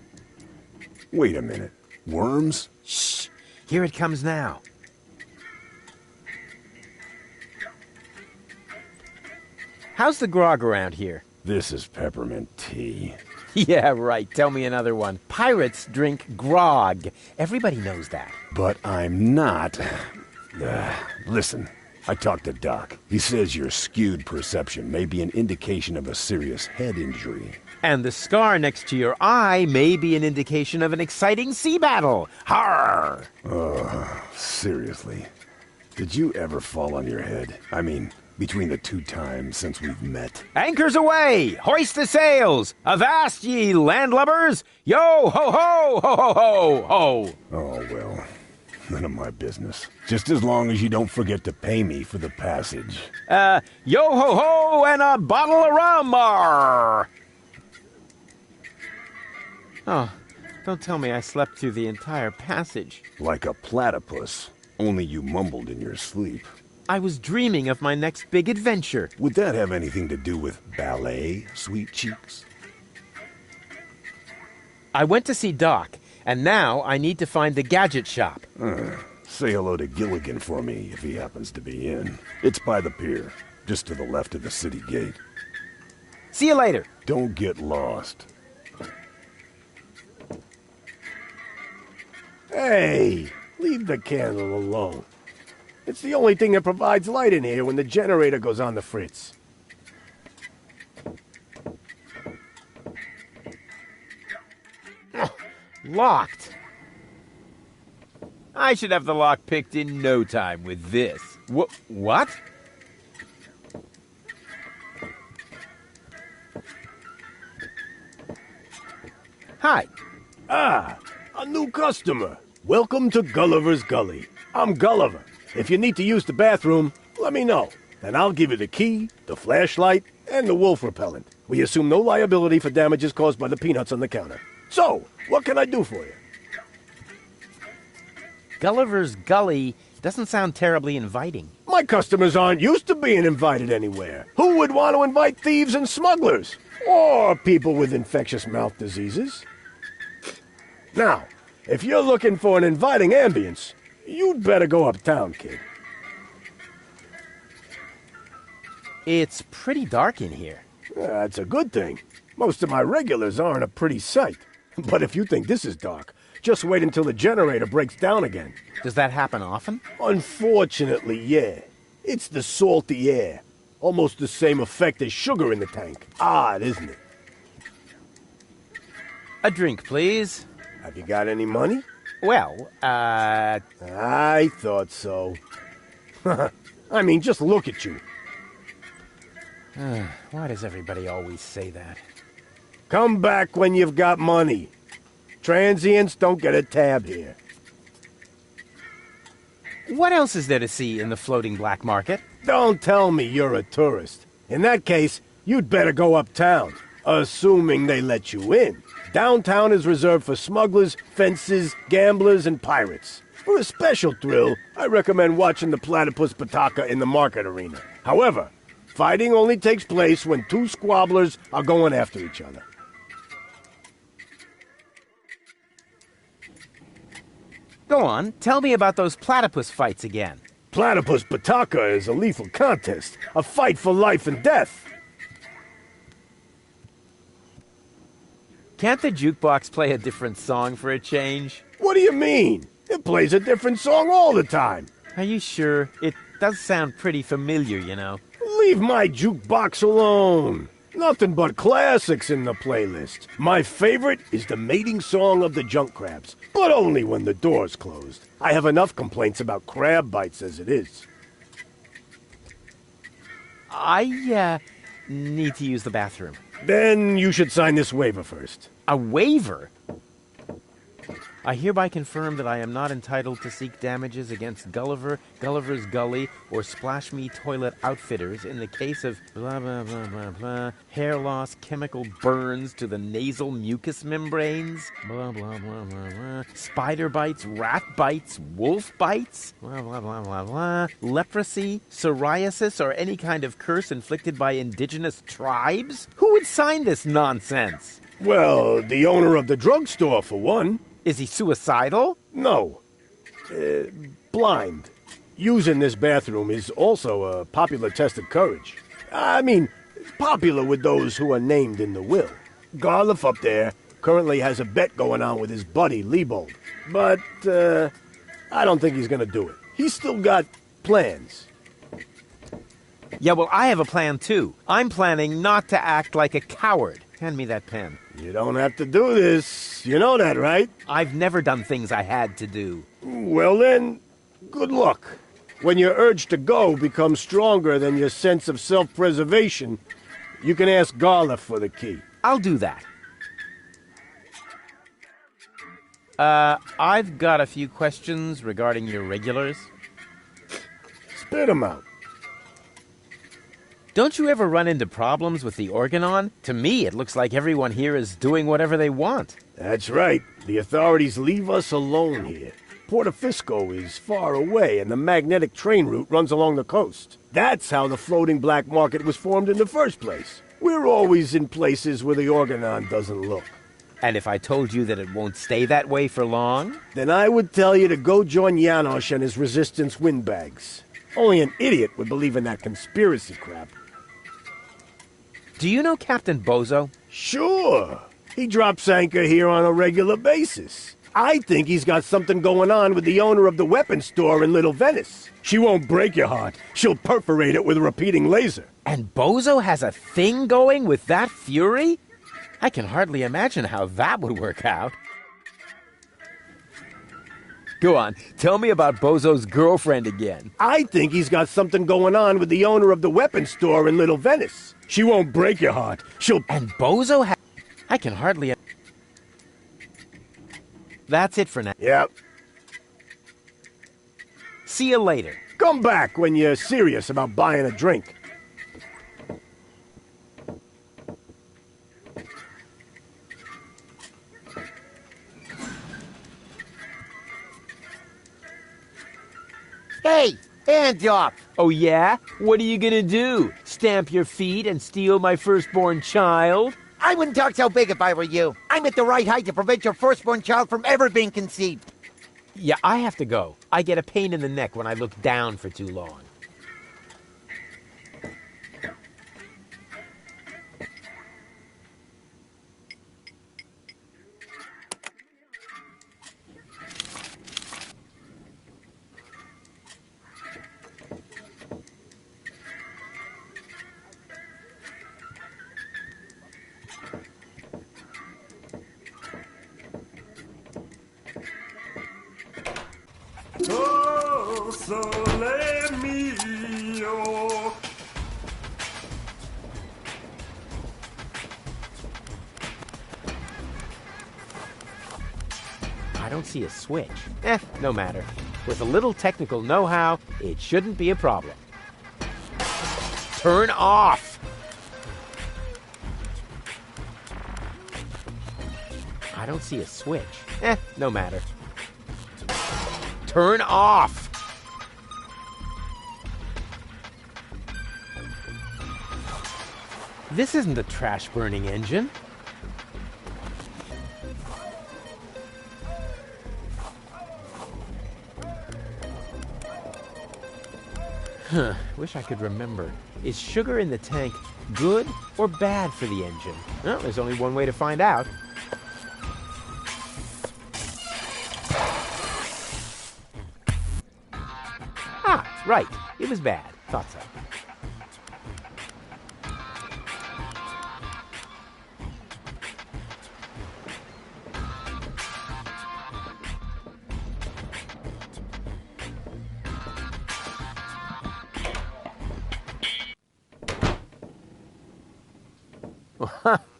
Wait a minute. Worms? Shh. Here it comes now. How's the grog around here? This is peppermint tea. Yeah, right. Tell me another one. Pirates drink grog. Everybody knows that. But I'm not. Listen, I talked to Doc. He says your skewed perception may be an indication of a serious head injury. And the scar next to your eye may be an indication of an exciting sea battle. Har! Seriously. Did you ever fall on your head? I mean, between the 2 times since we've met. Anchors away! Hoist the sails! Avast ye landlubbers! Yo ho ho ho ho ho ho! Oh, well. None of my business. Just as long as you don't forget to pay me for the passage. Yo ho ho and a bottle of rum! Arr! Oh, don't tell me I slept through the entire passage. Like a platypus. Only you mumbled in your sleep. I was dreaming of my next big adventure. Would that have anything to do with ballet, sweet cheeks? I went to see Doc, and now I need to find the gadget shop. Say hello to Gilligan for me if he happens to be in. It's by the pier, just to the left of the city gate. See you later. Don't get lost. Hey, leave the candle alone. It's the only thing that provides light in here when the generator goes on the fritz. Locked. I should have the lock picked in no time with this. What? Hi. Ah, a new customer. Welcome to Gulliver's Gully. I'm Gulliver. If you need to use the bathroom, let me know. And I'll give you the key, the flashlight, and the wolf repellent. We assume no liability for damages caused by the peanuts on the counter. So, what can I do for you? Gulliver's Gully doesn't sound terribly inviting. My customers aren't used to being invited anywhere. Who would want to invite thieves and smugglers? Or people with infectious mouth diseases? Now, if you're looking for an inviting ambience, you'd better go uptown, kid. It's pretty dark in here. That's a good thing. Most of my regulars aren't a pretty sight. But if you think this is dark, just wait until the generator breaks down again. Does that happen often? Unfortunately, yeah. It's the salty air. Almost the same effect as sugar in the tank. Odd, isn't it? A drink, please. Have you got any money? Well, I thought so. I mean, just look at you. Why does everybody always say that? Come back when you've got money. Transients don't get a tab here. What else is there to see in the floating black market? Don't tell me you're a tourist. In that case, you'd better go uptown, assuming they let you in. Downtown is reserved for smugglers, fences, gamblers, and pirates. For a special thrill, I recommend watching the platypus Pataka in the market arena. However, fighting only takes place when two squabblers are going after each other. Go on, tell me about those platypus fights again. Platypus Pataka is a lethal contest, a fight for life and death. Can't the jukebox play a different song for a change? What do you mean? It plays a different song all the time. Are you sure? It does sound pretty familiar, you know. Leave my jukebox alone. Nothing but classics in the playlist. My favorite is the mating song of the junk crabs, but only when the door's closed. I have enough complaints about crab bites as it is. I need to use the bathroom. Then you should sign this waiver first. A waiver? I hereby confirm that I am not entitled to seek damages against Gulliver, Gulliver's Gully, or Splash Me Toilet Outfitters in the case of blah blah blah blah blah, hair loss, chemical burns to the nasal mucous membranes, blah blah blah blah blah, spider bites, rat bites, wolf bites, blah blah blah blah blah, leprosy, psoriasis, or any kind of curse inflicted by indigenous tribes? Who would sign this nonsense? Well, the owner of the drugstore, for one. Is he suicidal? No. Blind. Using this bathroom is also a popular test of courage. I mean, popular with those who are named in the will. Garliff up there currently has a bet going on with his buddy, Liebold. But, I don't think he's gonna do it. He's still got plans. Yeah, well, I have a plan, too. I'm planning not to act like a coward. Hand me that pen. You don't have to do this. You know that, right? I've never done things I had to do. Well then, good luck. When your urge to go becomes stronger than your sense of self-preservation, you can ask Garliff for the key. I'll do that. I've got a few questions regarding your regulars. Spit 'em out. Don't you ever run into problems with the Organon? To me, it looks like everyone here is doing whatever they want. That's right. The authorities leave us alone here. Portofisco is far away, and the magnetic train route runs along the coast. That's how the floating black market was formed in the first place. We're always in places where the Organon doesn't look. And if I told you that it won't stay that way for long? Then I would tell you to go join Janosch and his resistance windbags. Only an idiot would believe in that conspiracy crap. Do you know Captain Bozo? Sure. He drops anchor here on a regular basis. I think he's got something going on with the owner of the weapons store in Little Venice. She won't break your heart. She'll perforate it with a repeating laser. And Bozo has a thing going with that fury? I can hardly imagine how that would work out. Go on, tell me about Bozo's girlfriend again. I think he's got something going on with the owner of the weapons store in Little Venice. She won't break your heart. She'll... And Bozo has... I can hardly... That's it for now. Yep. See you later. Come back when you're serious about buying a drink. Hey, hands up! Oh yeah? What are you gonna do? Stamp your feet and steal my firstborn child? I wouldn't talk so big if I were you. I'm at the right height to prevent your firstborn child from ever being conceived. Yeah, I have to go. I get a pain in the neck when I look down for too long. Oh, sole mio. don't see a switch. No matter. With a little technical know-how, it shouldn't be a problem. Turn off! I don't see a switch. No matter. Turn off! This isn't a trash-burning engine. Wish I could remember. Is sugar in the tank good or bad for the engine? Well, there's only one way to find out. Ah, right. It was bad. Thought so.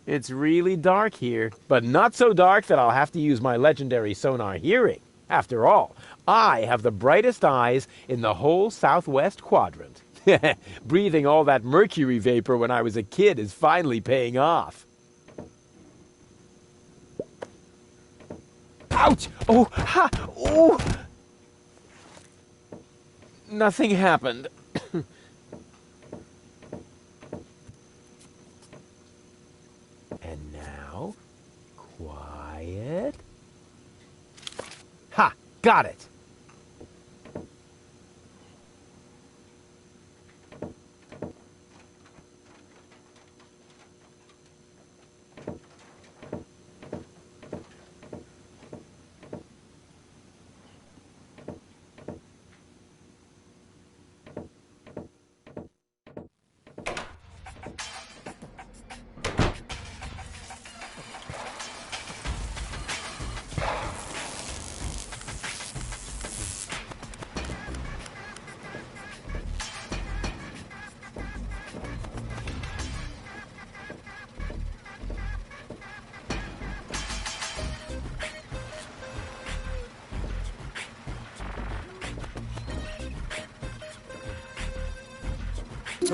It's really dark here, but not so dark that I'll have to use my legendary sonar hearing. After all, I have the brightest eyes in the whole southwest quadrant. Breathing all that mercury vapor when I was a kid is finally paying off. Ouch! Oh! Ha! Oh! Nothing happened. And now, quiet. Ha! Got it!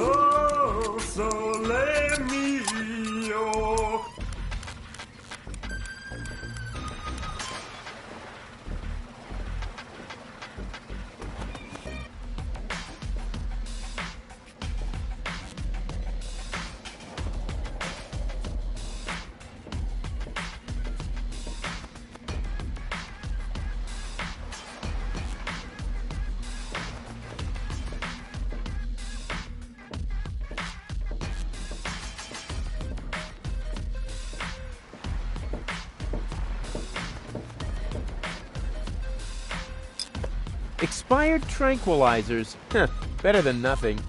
Oh, sole mio. Expired tranquilizers. Better than nothing.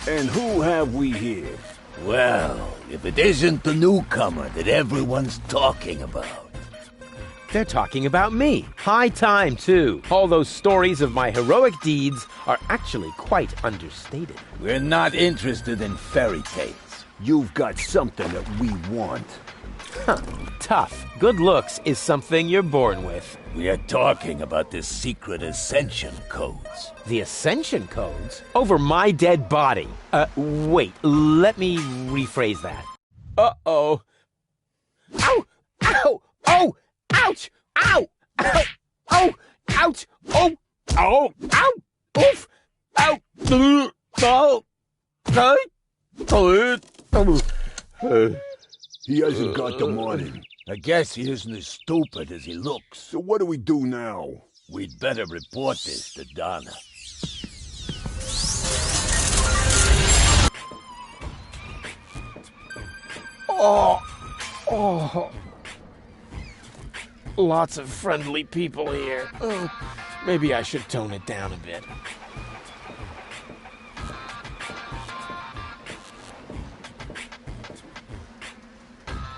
And who have we here? Well, if it isn't the newcomer that everyone's talking about. They're talking about me. High time, too. All those stories of my heroic deeds are actually quite understated. We're not interested in fairy tales. You've got something that we want. Tough. Good looks is something you're born with. We are talking about the secret ascension codes. The ascension codes? Over my dead body. Wait, let me rephrase that. Uh-oh. Ow! Ow! Oh! Ouch! Ow! Ow! Oh! Ouch! Oh! Oh! Ow! Oof! Ow! Oh! He hasn't got the money. I guess he isn't as stupid as he looks. So what do we do now? We'd better report this to Donna. Oh. Lots of friendly people here. Oh, maybe I should tone it down a bit.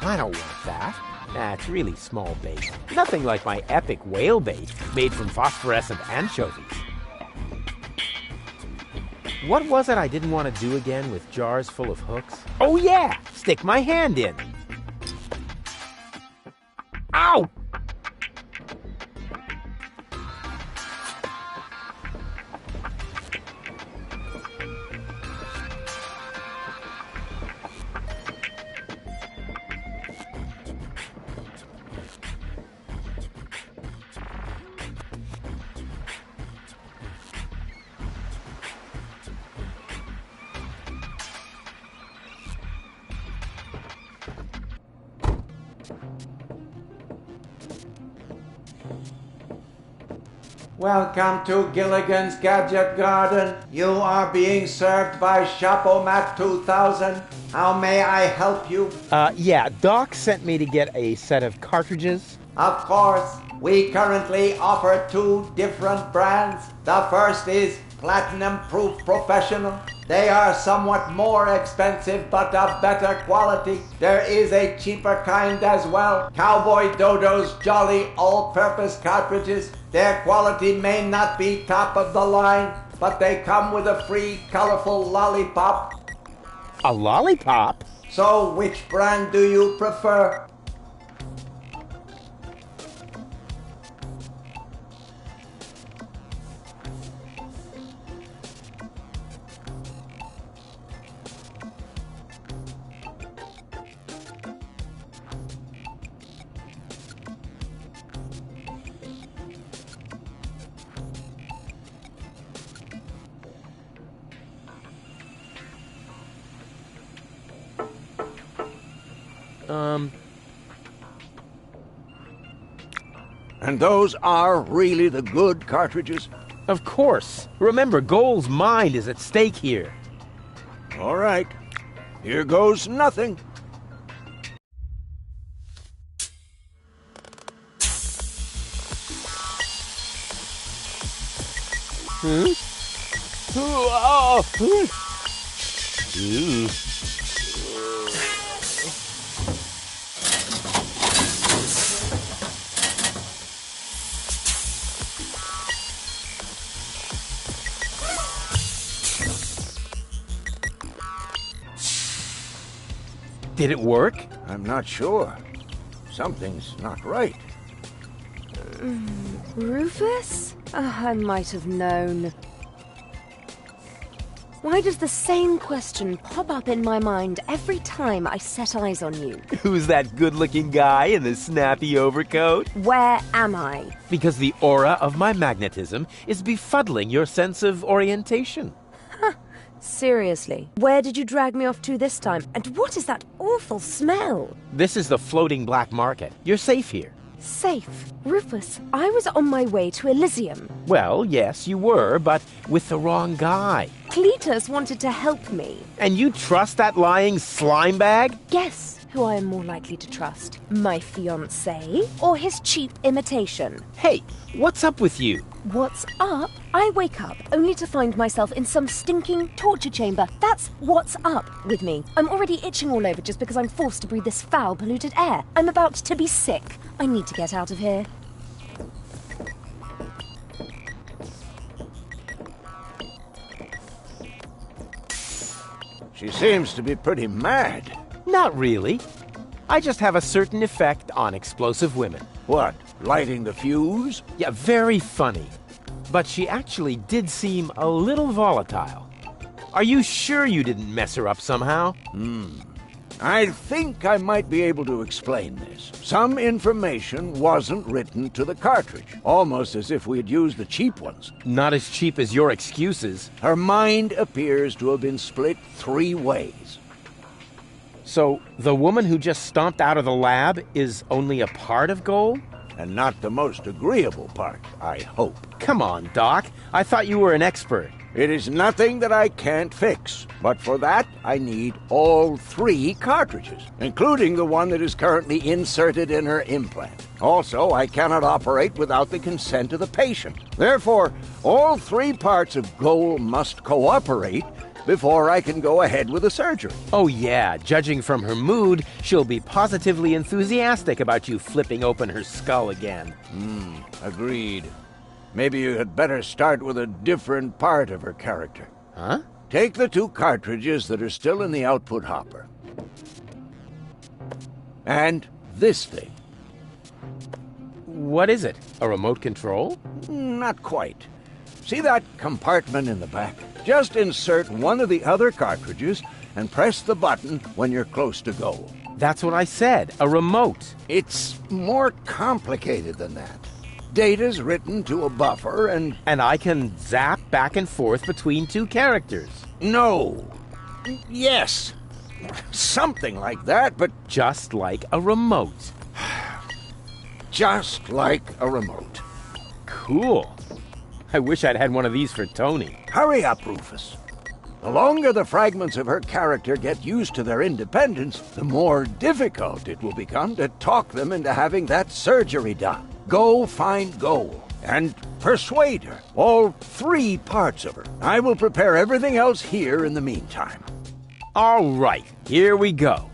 I don't want that. That's really small bait. Nothing like my epic whale bait made from phosphorescent anchovies. What was it I didn't want to do again with jars full of hooks? Oh yeah! Stick my hand in. Ow! Welcome to Gilligan's Gadget Garden. You are being served by Shapomat 2000. How may I help you? Yeah, Doc sent me to get a set of cartridges. Of course. We currently offer 2 different brands. The first is Platinum Proof Professional. They are somewhat more expensive but of better quality. There is a cheaper kind as well. Cowboy Dodo's Jolly All-Purpose Cartridges. Their quality may not be top of the line, but they come with a free colorful lollipop. A lollipop? So which brand do you prefer? And those are really the good cartridges? Of course. Remember, Goal's mind is at stake here. All right. Here goes nothing. Hmm? Oh. Ooh. Did it work? I'm not sure. Something's not right. Rufus? I might have known. Why does the same question pop up in my mind every time I set eyes on you? Who's that good-looking guy in the snappy overcoat? Where am I? Because the aura of my magnetism is befuddling your sense of orientation. Seriously, where did you drag me off to this time? And what is that awful smell? This is the floating black market. You're safe here. Safe? Rufus, I was on my way to Elysium. Well, yes, you were, but with the wrong guy. Cletus wanted to help me. And you trust that lying slime bag? Guess who I am more likely to trust. My fiancé or his cheap imitation? Hey, what's up with you? What's up? I wake up only to find myself in some stinking torture chamber. That's what's up with me. I'm already itching all over just because I'm forced to breathe this foul, polluted air. I'm about to be sick. I need to get out of here. She seems to be pretty mad. Not really. I just have a certain effect on explosive women. What, lighting the fuse? Yeah, very funny. But she actually did seem a little volatile. Are you sure you didn't mess her up somehow? I think I might be able to explain this. Some information wasn't written to the cartridge, almost as if we had used the cheap ones. Not as cheap as your excuses. Her mind appears to have been split 3 ways. So, the woman who just stomped out of the lab is only a part of Goal? and not the most agreeable part, I hope. Come on, Doc. I thought you were an expert. It is nothing that I can't fix, but for that I need all 3 cartridges, including the one that is currently inserted in her implant. Also, I cannot operate without the consent of the patient. Therefore, all 3 parts of Goal must cooperate before I can go ahead with the surgery. Oh yeah, judging from her mood, she'll be positively enthusiastic about you flipping open her skull again. Agreed. Maybe you had better start with a different part of her character. Huh? Take the 2 cartridges that are still in the output hopper. And this thing. What is it? A remote control? Not quite. See that compartment in the back? Just insert one of the other cartridges and press the button when you're close to Goal. That's what I said, a remote. It's more complicated than that. Data's written to a buffer and... And I can zap back and forth between 2 characters. No. Yes. Something like that, but... Just like a remote. Just like a remote. Cool. I wish I'd had one of these for Tony. Hurry up, Rufus. The longer the fragments of her character get used to their independence, the more difficult it will become to talk them into having that surgery done. Go find Goal and persuade her. All 3 parts of her. I will prepare everything else here in the meantime. All right, here we go.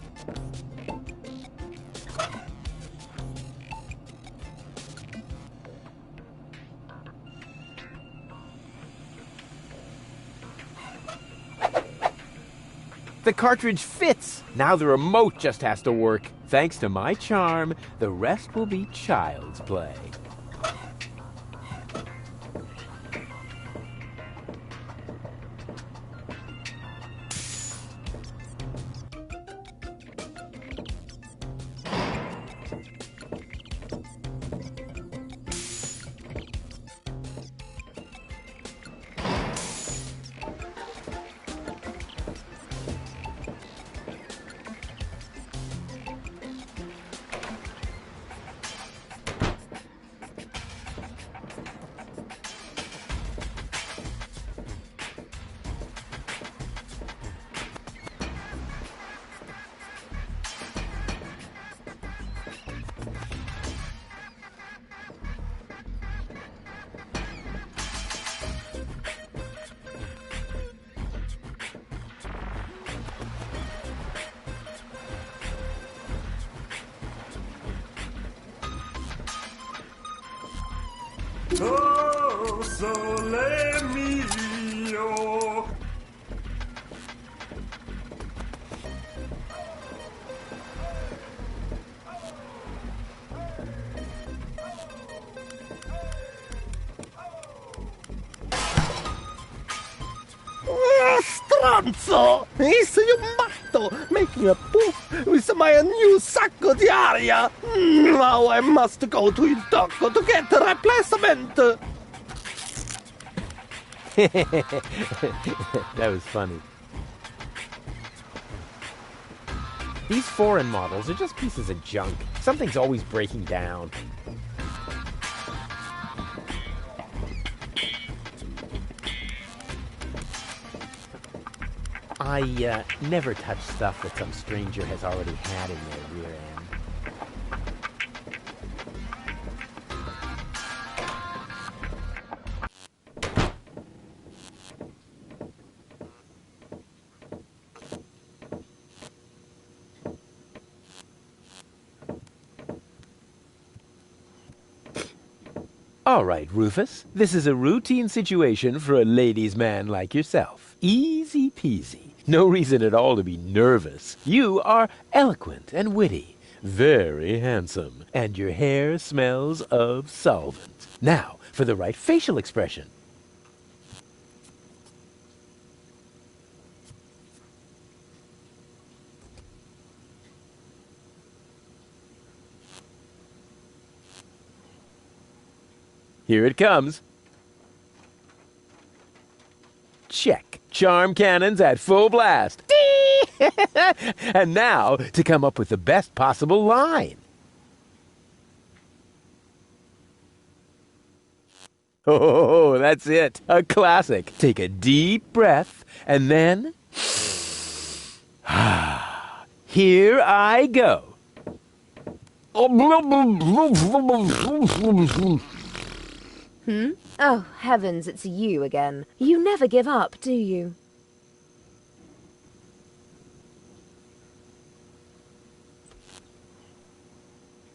The cartridge fits. Now the remote just has to work. Thanks to my charm, the rest will be child's play. Oh, sole mio. Stronzo! Sei un matto! Making a poof with my new sacco di aria! Now I must go to il doctor to get a replacement! That was funny. These foreign models are just pieces of junk. Something's always breaking down. I never touch stuff that some stranger has already had in their rear end. All right, Rufus. This is a routine situation for a ladies' man like yourself. Easy peasy. No reason at all to be nervous. You are eloquent and witty, very handsome, and your hair smells of solvent. Now, for the right facial expression. Here it comes. Check. Charm cannons at full blast. And now, to come up with the best possible line. Oh, that's it. A classic. Take a deep breath, and then... Here I go. Oh, heavens, it's you again. You never give up, do you?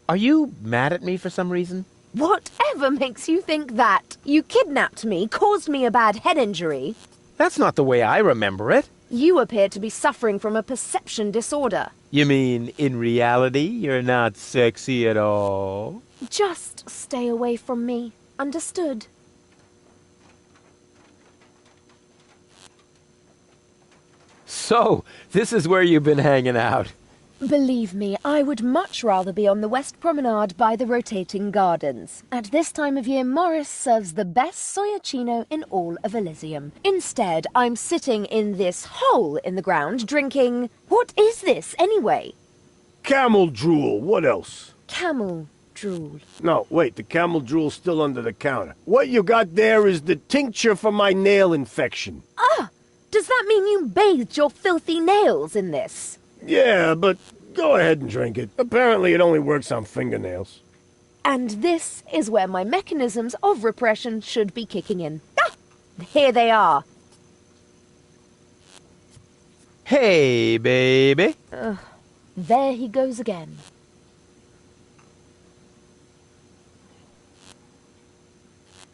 Are you mad at me for some reason? Whatever makes you think that? You kidnapped me, caused me a bad head injury. That's not the way I remember it. You appear to be suffering from a perception disorder. You mean, in reality, you're not sexy at all? Just stay away from me. Understood? So, this is where you've been hanging out. Believe me, I would much rather be on the West Promenade by the rotating gardens. At this time of year, Morris serves the best soyacino in all of Elysium. Instead, I'm sitting in this hole in the ground drinking... What is this, anyway? Camel drool, what else? Camel drool. No, wait, the camel drool's still under the counter. What you got there is the tincture for my nail infection. Ah! Does that mean you bathed your filthy nails in this? Yeah, but go ahead and drink it. Apparently it only works on fingernails. And this is where my mechanisms of repression should be kicking in. Ah! Here they are. Hey, baby. There he goes again.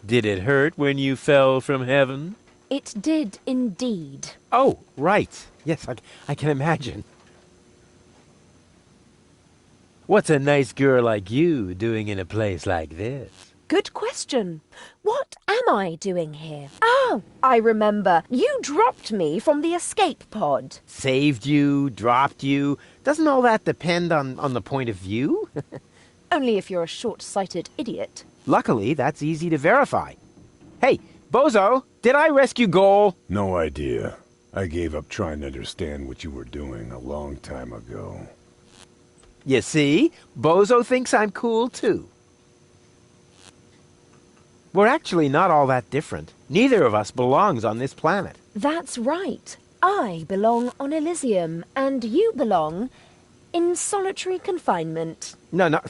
Did it hurt when you fell from heaven? It did indeed. Oh, right. Yes, I can imagine. What's a nice girl like you doing in a place like this? Good question. What am I doing here? Oh, I remember. You dropped me from the escape pod. Saved you, dropped you. Doesn't all that depend on the point of view? Only if you're a short-sighted idiot. Luckily, that's easy to verify. Hey, Bozo, did I rescue Goal? No idea. I gave up trying to understand what you were doing a long time ago. You see? Bozo thinks I'm cool, too. We're actually not all that different. Neither of us belongs on this planet. That's right. I belong on Elysium, and you belong in solitary confinement. No.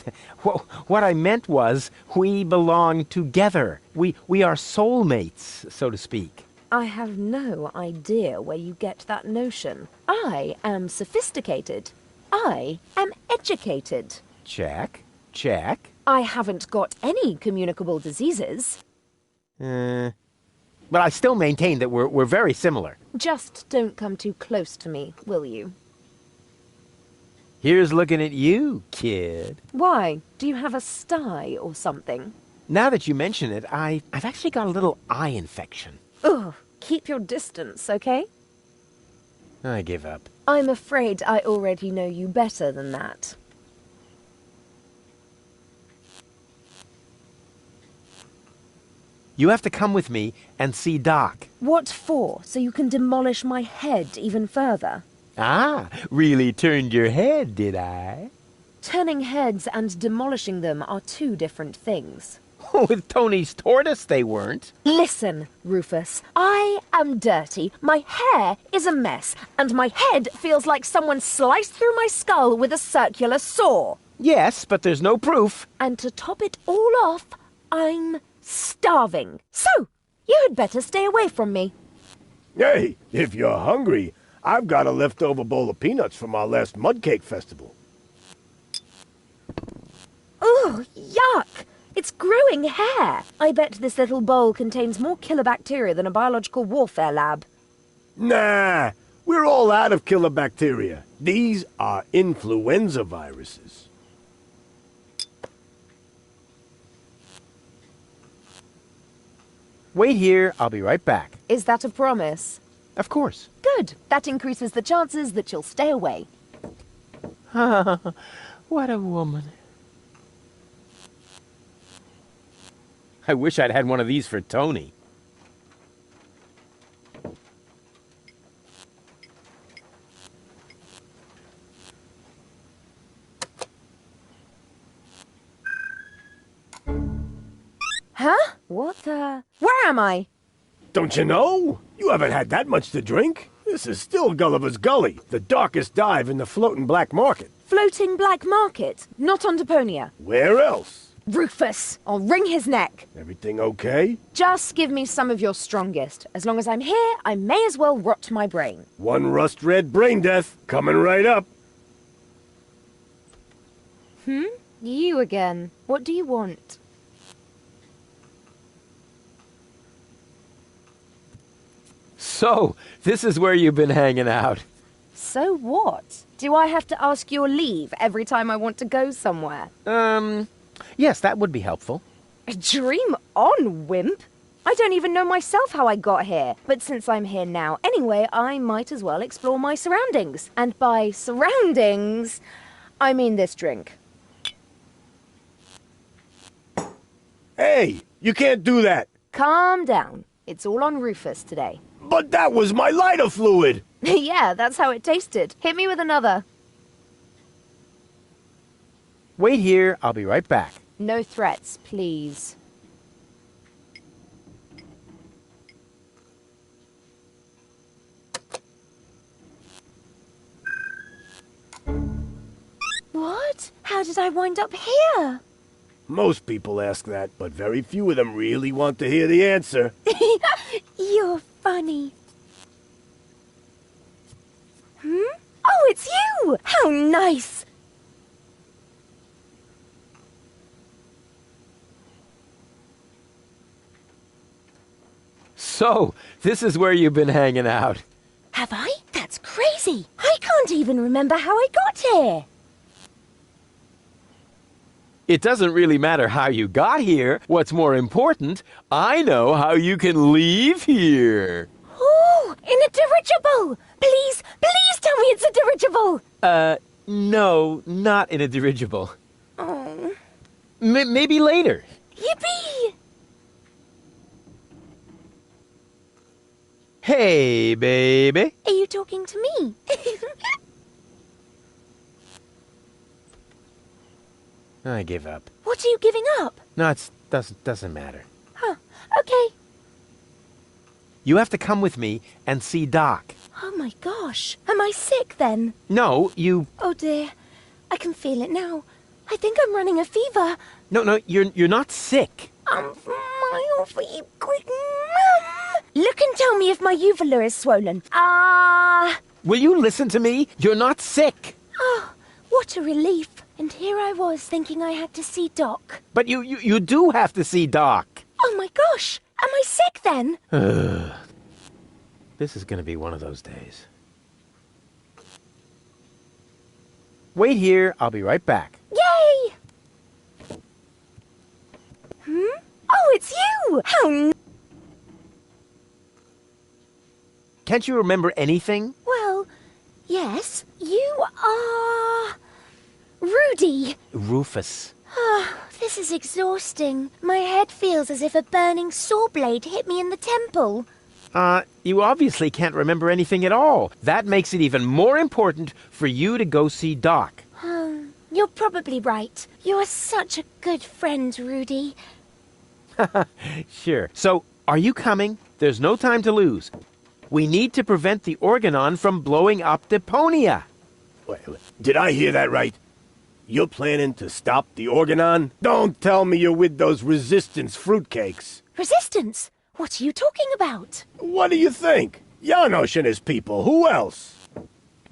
What I meant was, we belong together. We are soulmates, so to speak. I have no idea where you get that notion. I am sophisticated. I am educated. Check. I haven't got any communicable diseases. But I still maintain that we're very similar. Just don't come too close to me, will you? Here's looking at you, kid. Why? Do you have a sty or something? Now that you mention it, I've actually got a little eye infection. Ugh, keep your distance, okay? I give up. I'm afraid I already know you better than that. You have to come with me and see Doc. What for? So you can demolish my head even further? Ah, really turned your head, did I? Turning heads and demolishing them are two different things. With Tony's tortoise, they weren't. Listen, Rufus, I am dirty, my hair is a mess, and my head feels like someone sliced through my skull with a circular saw. Yes, but there's no proof. And to top it all off, I'm starving. So, you had better stay away from me. Hey, if you're hungry, I've got a leftover bowl of peanuts from our last mud cake festival. Ugh, yuck! It's growing hair. I bet this little bowl contains more killer bacteria than a biological warfare lab. Nah, we're all out of killer bacteria. These are influenza viruses. Wait here, I'll be right back. Is that a promise? Of course. Good. That increases the chances that you'll stay away. What a woman. I wish I'd had one of these for Tony. Huh? What? Where am I? Don't you know? You haven't had that much to drink. This is still Gulliver's Gully, the darkest dive in the floating black market. Floating black market? Not on Deponia. Where else? Rufus, I'll wring his neck. Everything okay? Just give me some of your strongest. As long as I'm here, I may as well rot my brain. One rust-red brain death, coming right up. You again. What do you want? So, this is where you've been hanging out. So what? Do I have to ask your leave every time I want to go somewhere? Yes, that would be helpful. Dream on, wimp. I don't even know myself how I got here. But since I'm here now anyway, I might as well explore my surroundings. And by surroundings, I mean this drink. Hey, you can't do that. Calm down. It's all on Rufus today. But that was my lighter fluid. Yeah, that's how it tasted. Hit me with another. Wait here, I'll be right back. No threats, please. What? How did I wind up here? Most people ask that, but very few of them really want to hear the answer. You're funny. Oh, it's you! How nice! So, this is where you've been hanging out. Have I? That's crazy! I can't even remember how I got here! It doesn't really matter how you got here. What's more important, I know how you can leave here. Ooh, in a dirigible! Please, please tell me it's a dirigible! No, not in a dirigible. Oh. Maybe later. Yippee! Hey, baby. Are you talking to me? I give up. What are you giving up? No, it doesn't matter. Huh, okay. You have to come with me and see Doc. Oh my gosh, am I sick then? No, you... Oh dear, I can feel it now. I think I'm running a fever. No, you're not sick. My feet quick. Look and tell me if my uvula is swollen. Will you listen to me? You're not sick. Oh, what a relief. And here I was thinking I had to see Doc. But you do have to see Doc. Oh my gosh, am I sick then? This is going to be one of those days. Wait here, I'll be right back. Yay! Oh, it's you! How Can't you remember anything? Well, yes, you are... Rudy. Rufus. Oh, this is exhausting. My head feels as if a burning saw blade hit me in the temple. You obviously can't remember anything at all. That makes it even more important for you to go see Doc. You're probably right. You're such a good friend, Rudy. Sure. So, are you coming? There's no time to lose. We need to prevent the Organon from blowing up Deponia. Wait, did I hear that right? You're planning to stop the Organon? Don't tell me you're with those resistance fruitcakes. Resistance? What are you talking about? What do you think? Janosch and his people. Who else?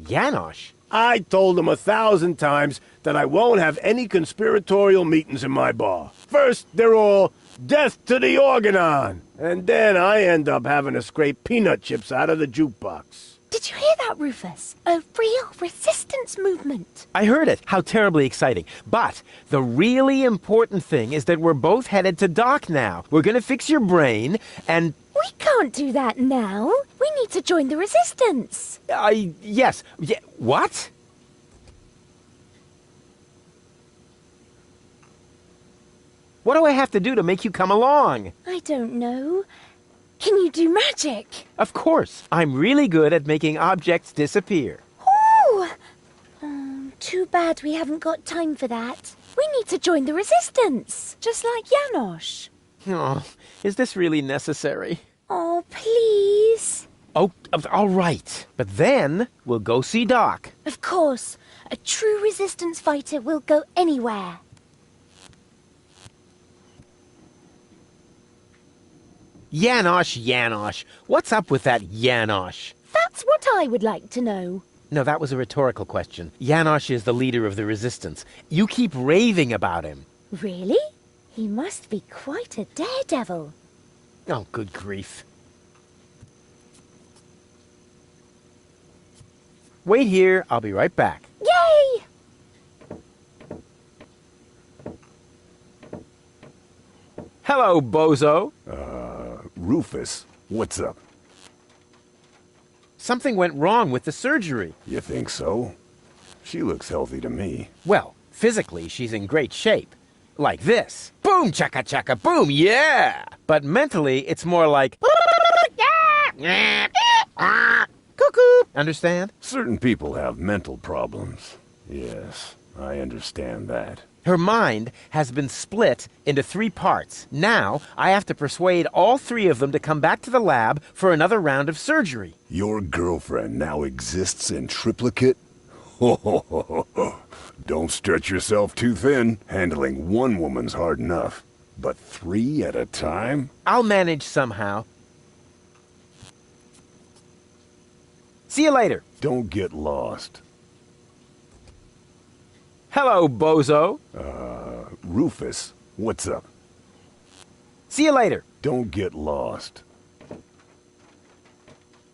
Janosch? I told him 1,000 times that I won't have any conspiratorial meetings in my bar. First, they're all, death to the Organon. And then I end up having to scrape peanut chips out of the jukebox. Did you hear that, Rufus? A real resistance movement. I heard it. How terribly exciting. But the really important thing is that we're both headed to Doc now. We're going to fix your brain, and... We can't do that now. We need to join the resistance. Yes. Yeah, what? What do I have to do to make you come along? I don't know. Can you do magic? Of course. I'm really good at making objects disappear. Ooh! Too bad we haven't got time for that. We need to join the resistance, just like Janosch. Oh, is this really necessary? Oh, please. Oh, all right. But then we'll go see Doc. Of course. A true resistance fighter will go anywhere. Janosch. What's up with that Janosch? That's what I would like to know. No, that was a rhetorical question. Janosch is the leader of the resistance. You keep raving about him. Really? He must be quite a daredevil. Oh, good grief. Wait here. I'll be right back. Yay! Hello, bozo. Rufus, what's up? Something went wrong with the surgery. You think so? She looks healthy to me. Well, physically, she's in great shape. Like this. Boom, chaka chaka, boom, yeah! But mentally, it's more like... Cuckoo! Understand? Certain people have mental problems. Yes, I understand that. Her mind has been split into 3 parts. Now, I have to persuade all 3 of them to come back to the lab for another round of surgery. Your girlfriend now exists in triplicate? Don't stretch yourself too thin. Handling 1 woman's hard enough. But 3 at a time? I'll manage somehow. See you later. Don't get lost. Hello, bozo. Rufus, what's up? See you later. Don't get lost.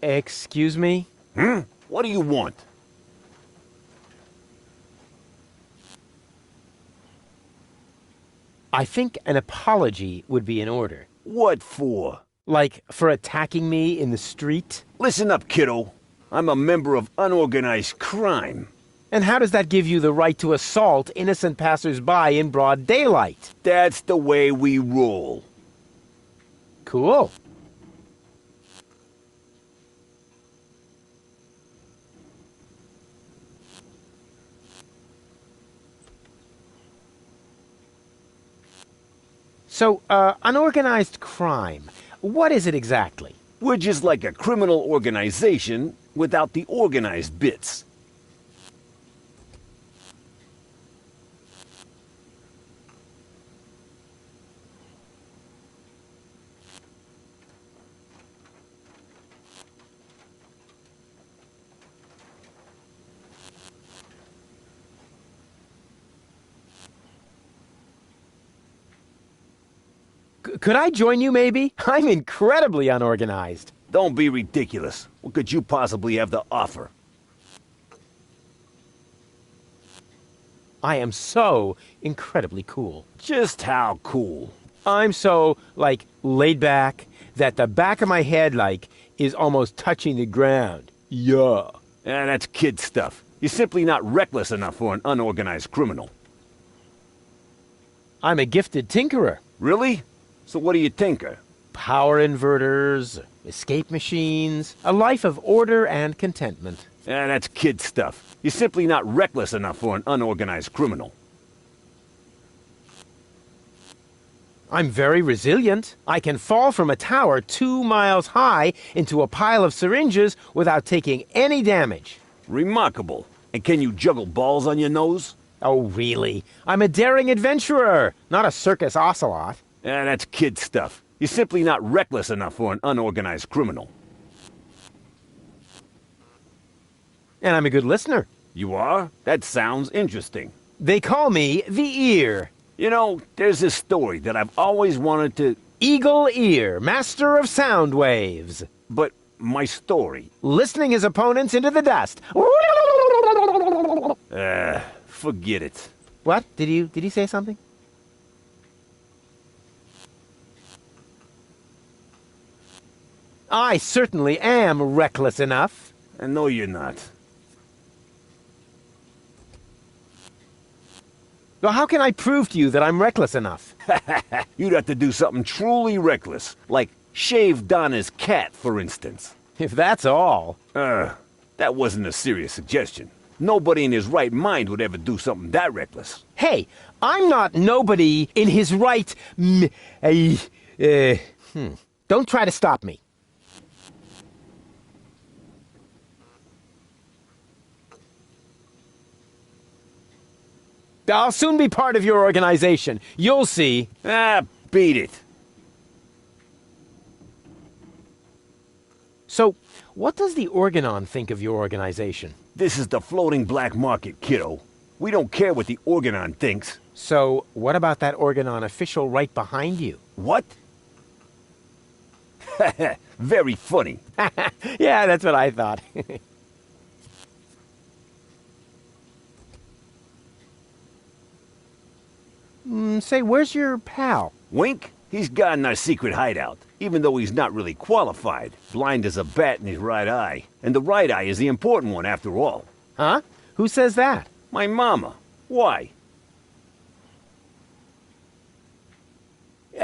Excuse me? What do you want? I think an apology would be in order. What for? Like, for attacking me in the street? Listen up, kiddo. I'm a member of unorganized crime. And how does that give you the right to assault innocent passers-by in broad daylight? That's the way we roll. Cool. So, unorganized crime. What is it exactly? We're just like a criminal organization without the organized bits. Could I join you, maybe? I'm incredibly unorganized. Don't be ridiculous. What could you possibly have to offer? I am so incredibly cool. Just how cool? I'm so, like, laid back that the back of my head, like, is almost touching the ground. Yeah. That's kid stuff. You're simply not reckless enough for an unorganized criminal. I'm a gifted tinkerer. Really? So what do you tinker? Power inverters, escape machines, a life of order and contentment. That's kid stuff. You're simply not reckless enough for an unorganized criminal. I'm very resilient. I can fall from a tower 2 miles high into a pile of syringes without taking any damage. Remarkable. And can you juggle balls on your nose? Oh, really? I'm a daring adventurer, not a circus ocelot. That's kid stuff. You're simply not reckless enough for an unorganized criminal. And I'm a good listener. You are? That sounds interesting. They call me the Ear. You know, there's this story that I've always wanted to... Eagle Ear, master of sound waves. But my story... Listening his opponents into the dust. Forget it. What? Did he say something? I certainly am reckless enough. No, you're not. Well, how can I prove to you that I'm reckless enough? You'd have to do something truly reckless, like shave Donna's cat, for instance. If that's all. That wasn't a serious suggestion. Nobody in his right mind would ever do something that reckless. Hey, I'm not nobody in his right Don't try to stop me. I'll soon be part of your organization. You'll see. Beat it. So, what does the Organon think of your organization? This is the floating black market, kiddo. We don't care what the Organon thinks. So, what about that Organon official right behind you? What? Very funny. Yeah, that's what I thought. Say, where's your pal? Wink? He's got in our secret hideout, even though he's not really qualified. Blind as a bat in his right eye. And the right eye is the important one, after all. Huh? Who says that? My mama. Why?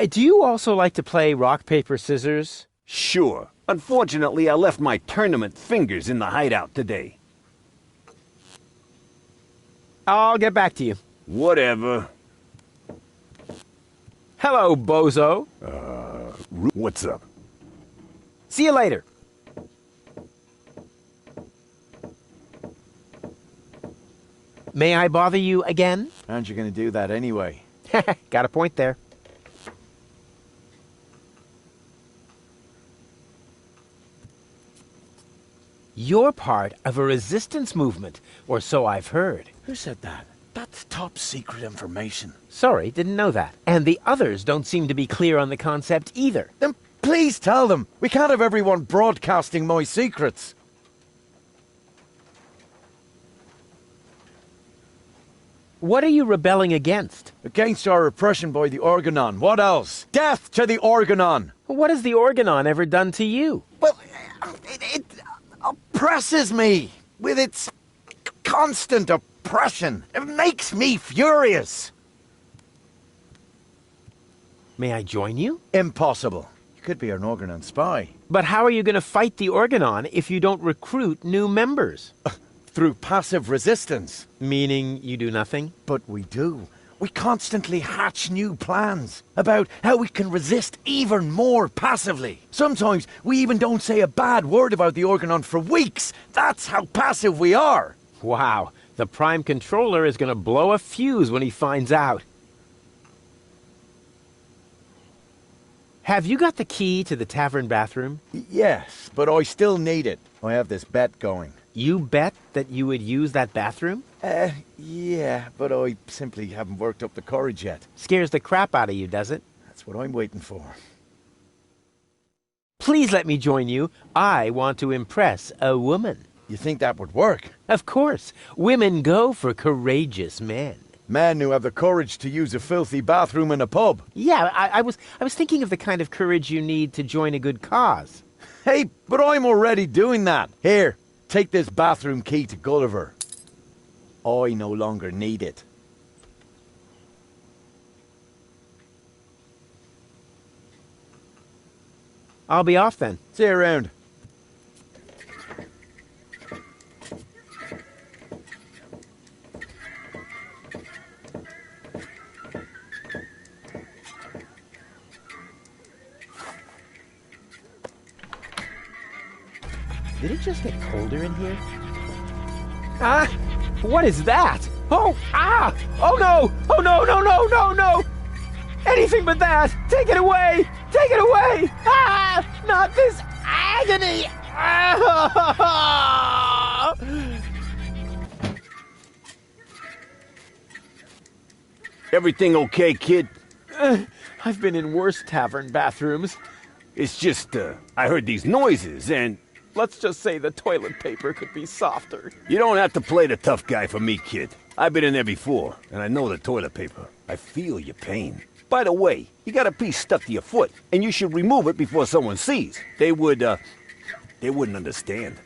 Do you also like to play rock, paper, scissors? Sure. Unfortunately, I left my tournament fingers in the hideout today. I'll get back to you. Whatever. Hello, bozo. What's up? See you later. May I bother you again? Aren't you going to do that anyway? Got a point there. You're part of a resistance movement, or so I've heard. Who said that? That's top secret information. Sorry, didn't know that. And the others don't seem to be clear on the concept either. Then please tell them. We can't have everyone broadcasting my secrets. What are you rebelling against? Against our oppression by the Organon. What else? Death to the Organon! What has the Organon ever done to you? Well, it oppresses me with its constant oppression. It makes me furious. May I join you? Impossible. You could be an Organon spy. But how are you going to fight the Organon if you don't recruit new members? Through passive resistance. Meaning you do nothing? But we do. We constantly hatch new plans about how we can resist even more passively. Sometimes we even don't say a bad word about the Organon for weeks. That's how passive we are. Wow, the Prime Controller is going to blow a fuse when he finds out. Have you got the key to the tavern bathroom? Yes, but I still need it. I have this bet going. You bet that you would use that bathroom? Yeah, but I simply haven't worked up the courage yet. Scares the crap out of you, does it? That's what I'm waiting for. Please let me join you. I want to impress a woman. You think that would work? Of course. Women go for courageous men. Men who have the courage to use a filthy bathroom in a pub. Yeah, I was thinking of the kind of courage you need to join a good cause. Hey, but I'm already doing that. Here, take this bathroom key to Gulliver. I no longer need it. I'll be off then. See you around. Did it just get colder in here? Ah! What is that? Oh! Ah! Oh no! Oh no, no, no, no, no! Anything but that! Take it away! Take it away! Ah! Not this agony! Ah! Everything okay, kid? I've been in worse tavern bathrooms. It's just, I heard these noises and... Let's just say the toilet paper could be softer. You don't have to play the tough guy for me, kid. I've been in there before, and I know the toilet paper. I feel your pain. By the way, you got a piece stuck to your foot, and you should remove it before someone sees. They wouldn't understand.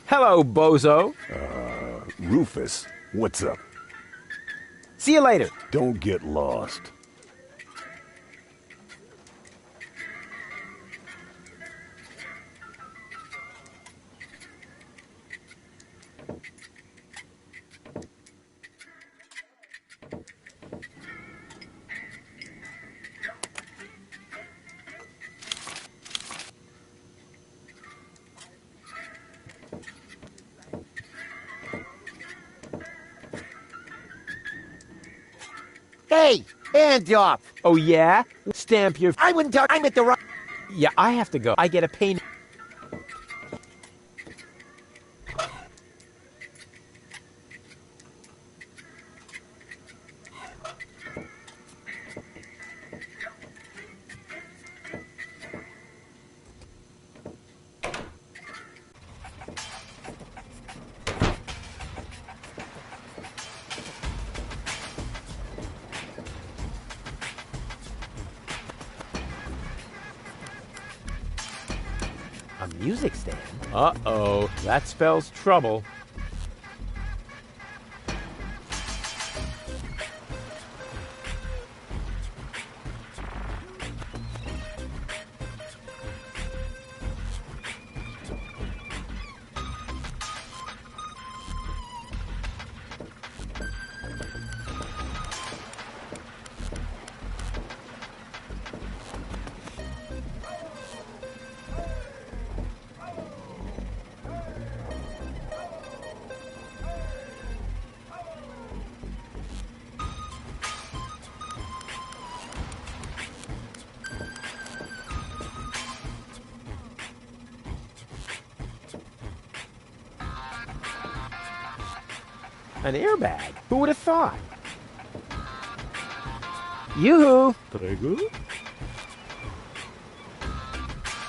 Hello, bozo. Rufus, what's up? See you later. Don't get lost. Hey, hands off. Oh, yeah? Stamp your... I wouldn't talk. I'm at the right... Yeah, I have to go. I get a pain... A music stand? Uh-oh, that spells trouble. An airbag? Who would have thought? Yoo-hoo! Prego?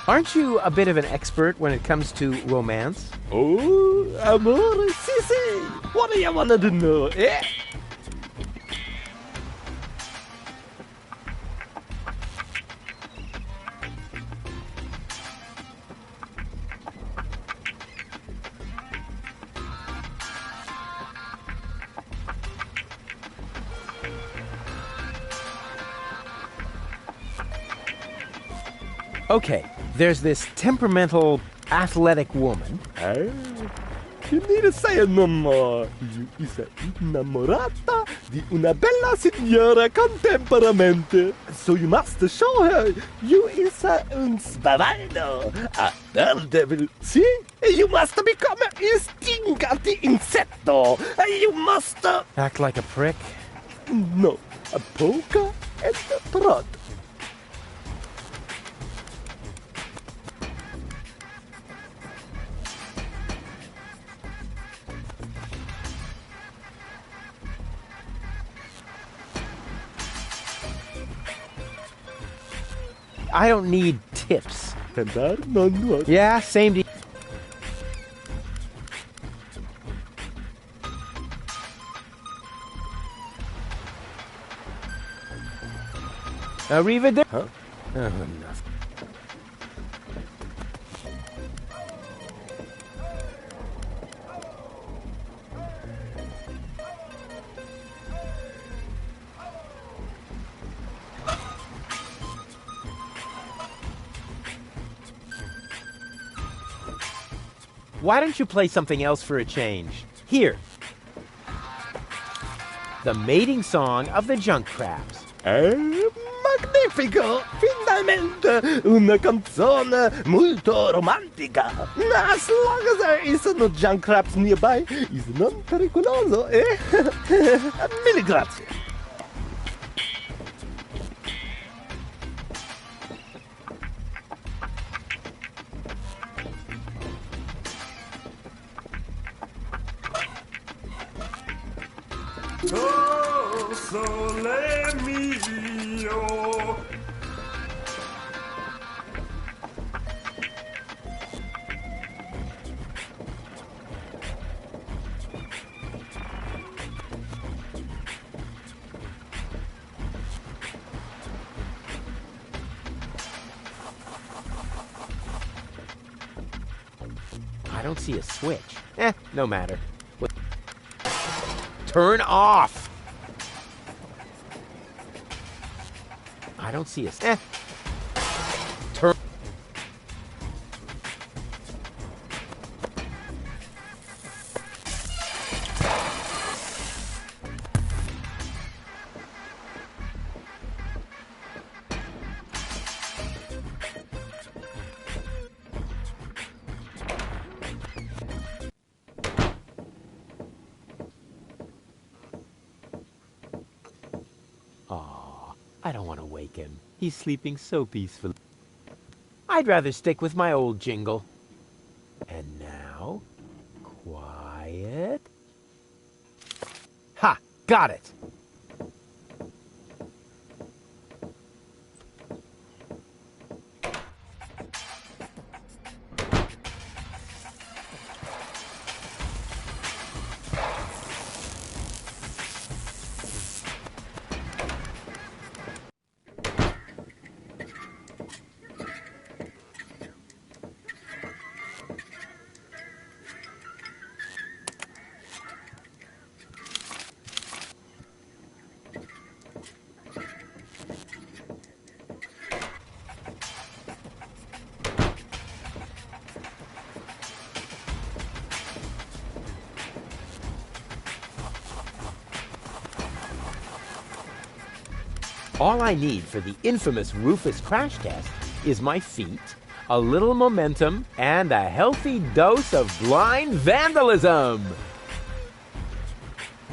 Aren't you a bit of an expert when it comes to romance? Oh, amore, si. What do you want to know, eh? Okay, there's this temperamental, athletic woman. You need to say it no more. You is innamorata di una bella signora con temperamento. So you must show her you is un spavaldo, a daredevil. See? You must become a stingante insecto. You must... Act like a prick? No, a polka and a prod. I don't need tips. No. Yeah, same to... Arrivederci. Huh? Oh, nothing. Why don't you play something else for a change? Here. The mating song of the junk crabs. Magnifico! Finalmente una canzone molto romantica. As long as there is no junk crabs nearby, is non pericoloso, eh? Mille grazie. Oh, sole mio. I don't see a switch. No matter. Turn off! I don't see a... Turn... I don't want to wake him. He's sleeping so peacefully. I'd rather stick with my old jingle. And now, quiet. Ha! Got it! All I need for the infamous Rufus crash test is my feet, a little momentum, and a healthy dose of blind vandalism.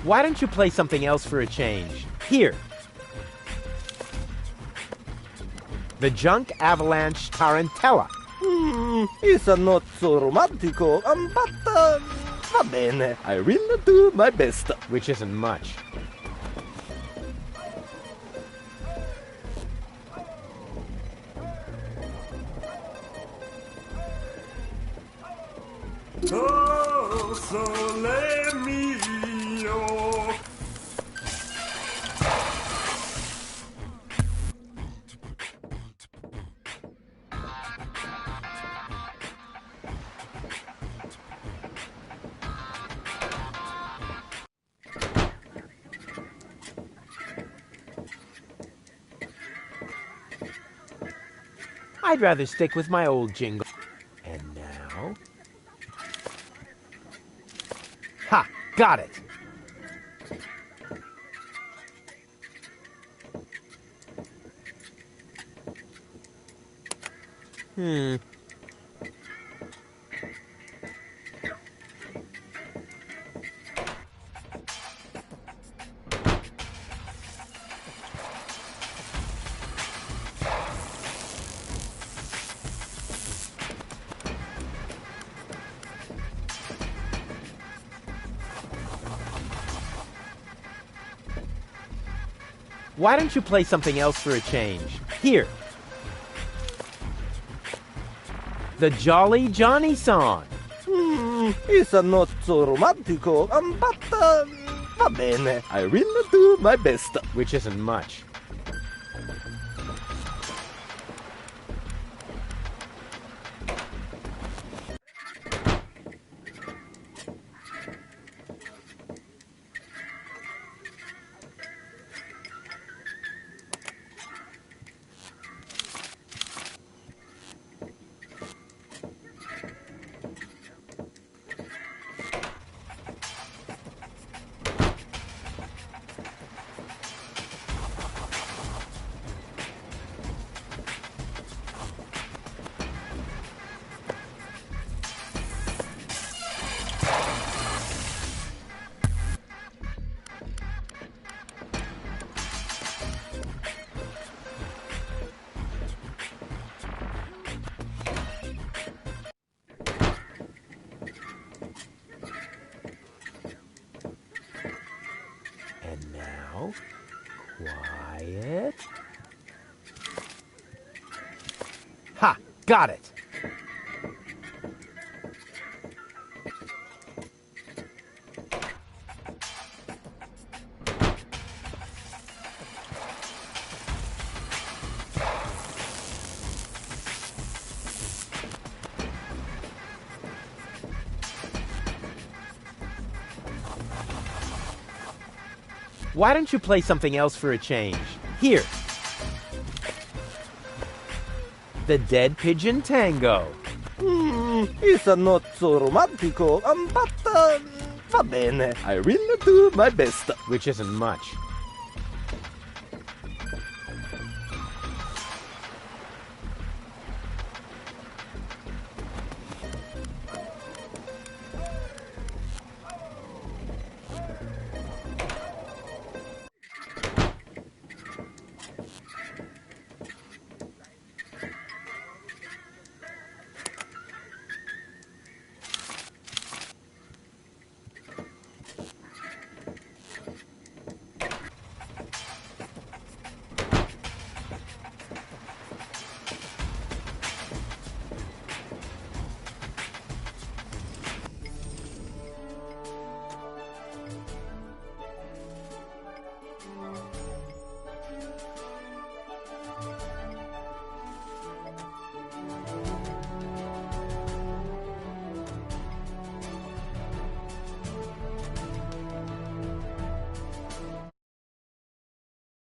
Why don't you play something else for a change? Here. The Junk Avalanche Tarantella. It's not so romantico, but va bene. I will do my best. Which isn't much. Oh, sole mio. I'd rather stick with my old jingle. And now... Ha! Got it! Why don't you play something else for a change? Here. The Jolly Johnny song. It's not so romantico, but va bene. I will do my best. Which isn't much. And now, quiet. Ha! Got it! Why don't you play something else for a change? Here. The Dead Pigeon Tango. It's not so romantico, but va bene. I will do my best. Which isn't much.